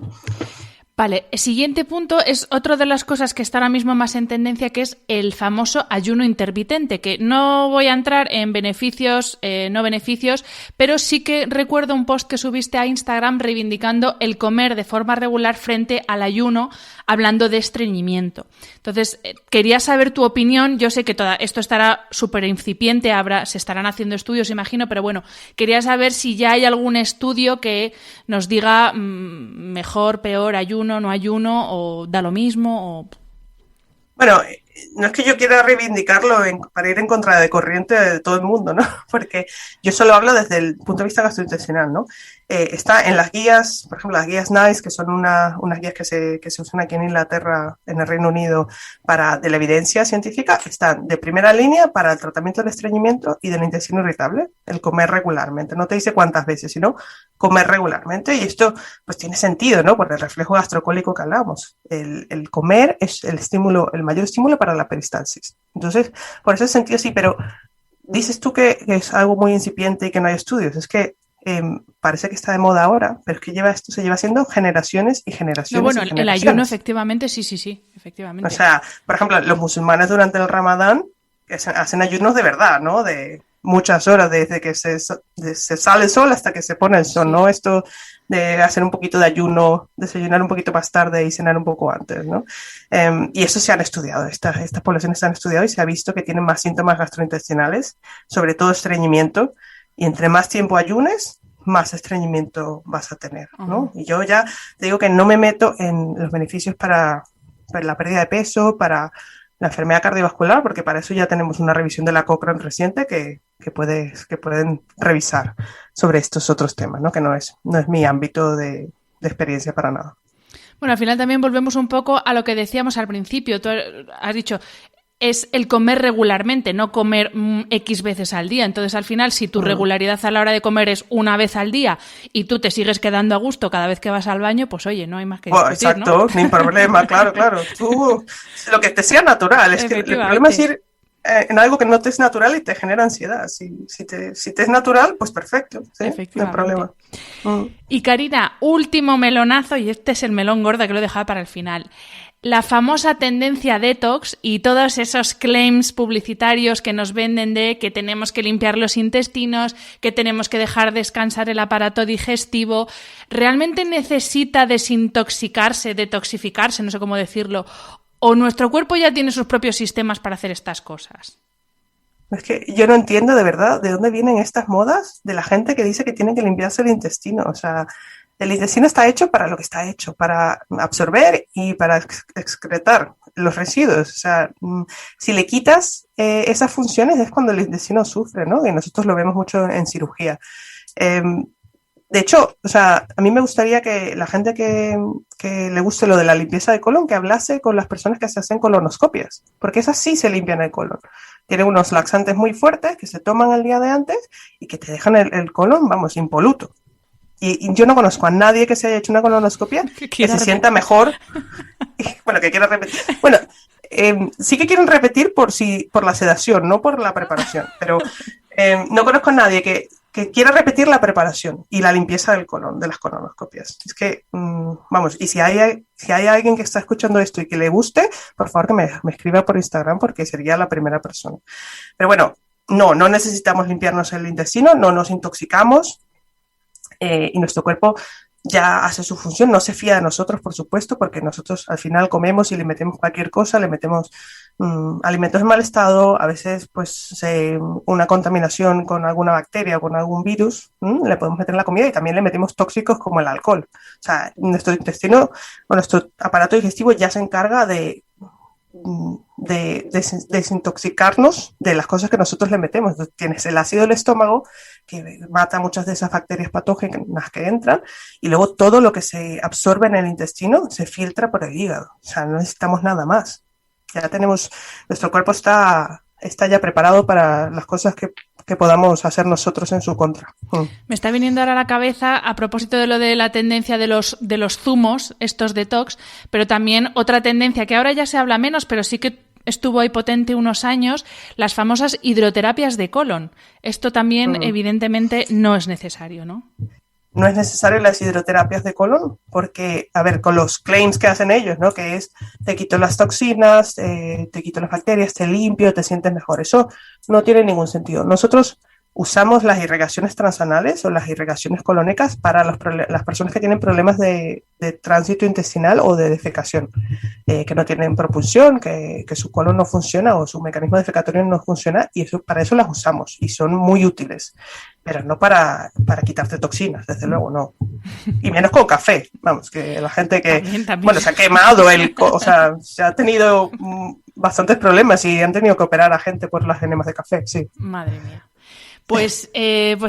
Vale, el siguiente punto es otra de las cosas que está ahora mismo más en tendencia, que es el famoso ayuno intermitente, que no voy a entrar en beneficios, no beneficios, pero sí que recuerdo un post que subiste a Instagram reivindicando el comer de forma regular frente al ayuno, hablando de estreñimiento. Entonces, quería saber tu opinión. Yo sé que esto estará súper incipiente, se estarán haciendo estudios, imagino, pero bueno, quería saber si ya hay algún estudio que nos diga mejor, peor, ayuno, no ayuno, o da lo mismo, o... Bueno, no es que yo quiera reivindicarlo para ir en contra de corriente de todo el mundo, ¿no? Porque yo solo hablo desde el punto de vista gastrointestinal, ¿no? Está en las guías, por ejemplo, las guías NICE, que son unas guías que se usan aquí en Inglaterra, en el Reino Unido, de la evidencia científica, están de primera línea para el tratamiento del estreñimiento y del intestino irritable, el comer regularmente. No te dice cuántas veces, sino comer regularmente. Y esto, pues, tiene sentido, ¿no? Por el reflejo gastrocólico que hablamos. El comer es el mayor estímulo para la peristalsis. Entonces, por ese sentido sí, pero dices tú que es algo muy incipiente y que no hay estudios. Es que parece que está de moda ahora, pero es que esto se lleva haciendo generaciones y generaciones. No, bueno, y generaciones. El ayuno efectivamente, sí, efectivamente. O sea, por ejemplo, los musulmanes durante el Ramadán hacen ayunos de verdad, ¿no? De muchas horas, desde que se sale el sol hasta que se pone el sol, sí. ¿No? Esto de hacer un poquito de ayuno, desayunar un poquito más tarde y cenar un poco antes, ¿no? Y eso se han estudiado, estas poblaciones se han estudiado y se ha visto que tienen más síntomas gastrointestinales, sobre todo estreñimiento, y entre más tiempo ayunes, más estreñimiento vas a tener, ¿no? Uh-huh. Y yo ya te digo que no me meto en los beneficios para la pérdida de peso, para la enfermedad cardiovascular, porque para eso ya tenemos una revisión de la Cochrane reciente que pueden revisar sobre estos otros temas, ¿no? Que no es mi ámbito de experiencia para nada. Bueno, al final también volvemos un poco a lo que decíamos al principio. Tú has dicho, es el comer regularmente, no comer X veces al día. Entonces, al final, si tu regularidad a la hora de comer es una vez al día y tú te sigues quedando a gusto cada vez que vas al baño, pues oye, no hay más que discutir, exacto, ¿no? Ni problema, claro. Tú, lo que te sea natural. Es que el problema es ir en algo que no te es natural y te genera ansiedad. Si te es natural, pues perfecto, ¿sí? No hay problema. Y Karina, último melonazo, y este es el melón gordo que lo he dejado para el final. La famosa tendencia detox y todos esos claims publicitarios que nos venden de que tenemos que limpiar los intestinos, que tenemos que dejar descansar el aparato digestivo. ¿Realmente necesita desintoxicarse, detoxificarse, no sé cómo decirlo? ¿O nuestro cuerpo ya tiene sus propios sistemas para hacer estas cosas? Es que yo no entiendo de verdad de dónde vienen estas modas de la gente que dice que tiene que limpiarse el intestino. O sea, el intestino está hecho para lo que está hecho, para absorber y para excretar los residuos. O sea, si le quitas esas funciones es cuando el intestino sufre, ¿no? Y nosotros lo vemos mucho en cirugía. De hecho, o sea, a mí me gustaría que la gente que le guste lo de la limpieza de colon, que hablase con las personas que se hacen colonoscopias, porque esas sí se limpian el colon. Tienen unos laxantes muy fuertes que se toman el día de antes y que te dejan el colon, vamos, impoluto. Y yo no conozco a nadie que se haya hecho una colonoscopia que se sienta mejor. Bueno, que quiera repetir. Bueno, sí que quieren repetir por la sedación, no por la preparación. Pero no conozco a nadie que quiera repetir la preparación y la limpieza del colon, de las colonoscopias. Es que, vamos, y si hay alguien que está escuchando esto y que le guste, por favor que me escriba por Instagram porque sería la primera persona. Pero bueno, no necesitamos limpiarnos el intestino, no nos intoxicamos. Y nuestro cuerpo ya hace su función, no se fía de nosotros, por supuesto, porque nosotros al final comemos y le metemos cualquier cosa, le metemos alimentos en mal estado, a veces pues una contaminación con alguna bacteria o con algún virus, le podemos meter en la comida y también le metemos tóxicos como el alcohol. O sea, nuestro intestino o nuestro aparato digestivo ya se encarga de desintoxicarnos de las cosas que nosotros le metemos. Entonces, tienes el ácido del estómago que mata muchas de esas bacterias patógenas que entran y luego todo lo que se absorbe en el intestino se filtra por el hígado. O sea, no necesitamos nada más. Ya tenemos, nuestro cuerpo está ya preparado para las cosas que podamos hacer nosotros en su contra. Me está viniendo ahora a la cabeza, a propósito de lo de la tendencia de los zumos, estos detox, pero también otra tendencia que ahora ya se habla menos, pero sí que estuvo ahí potente unos años, las famosas hidroterapias de colon. Esto también, evidentemente, no es necesario, ¿no? No es necesario las hidroterapias de colon, porque, a ver, con los claims que hacen ellos, ¿no? Que es, te quito las toxinas, te quito las bacterias, te limpio, te sientes mejor. Eso no tiene ningún sentido. Nosotros usamos las irrigaciones transanales o las irrigaciones colónicas para las personas que tienen problemas de tránsito intestinal o de defecación, que no tienen propulsión, que su colon no funciona o su mecanismo defecatorio no funciona, y para eso las usamos y son muy útiles, pero no para quitarte toxinas, desde luego no. Y menos con café, vamos, que la gente que también. Bueno, se ha quemado, o sea, se ha tenido bastantes problemas y han tenido que operar a gente por las enemas de café, sí. Madre mía. Pues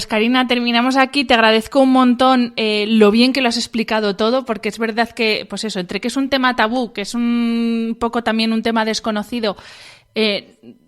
Karina, terminamos aquí. Te agradezco un montón lo bien que lo has explicado todo, porque es verdad que, pues eso, entre que es un tema tabú, que es un poco también un tema desconocido,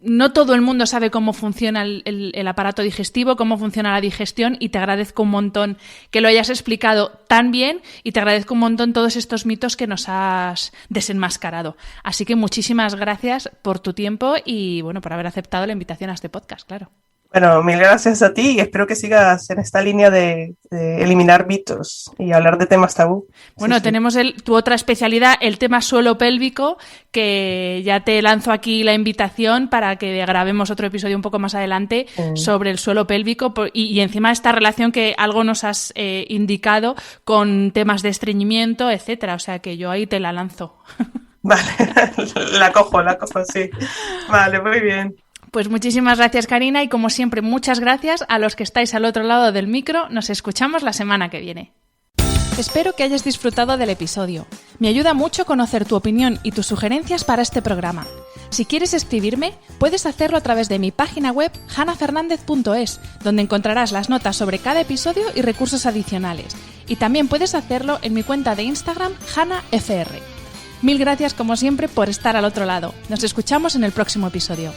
no todo el mundo sabe cómo funciona el aparato digestivo, cómo funciona la digestión, y te agradezco un montón que lo hayas explicado tan bien y te agradezco un montón todos estos mitos que nos has desenmascarado. Así que muchísimas gracias por tu tiempo y bueno, por haber aceptado la invitación a este podcast, claro. Bueno, mil gracias a ti y espero que sigas en esta línea de eliminar mitos y hablar de temas tabú. Bueno, sí, tenemos tu otra especialidad, el tema suelo pélvico, que ya te lanzo aquí la invitación para que grabemos otro episodio un poco más adelante sobre el suelo pélvico y encima esta relación que algo nos has indicado con temas de estreñimiento, etcétera. O sea que yo ahí te la lanzo. Vale, la cojo, sí. Vale, muy bien. Pues muchísimas gracias, Karina, y como siempre, muchas gracias a los que estáis al otro lado del micro. Nos escuchamos la semana que viene. Espero que hayas disfrutado del episodio. Me ayuda mucho conocer tu opinión y tus sugerencias para este programa. Si quieres escribirme, puedes hacerlo a través de mi página web hanafernandez.es, donde encontrarás las notas sobre cada episodio y recursos adicionales. Y también puedes hacerlo en mi cuenta de Instagram, hanafr. Mil gracias, como siempre, por estar al otro lado. Nos escuchamos en el próximo episodio.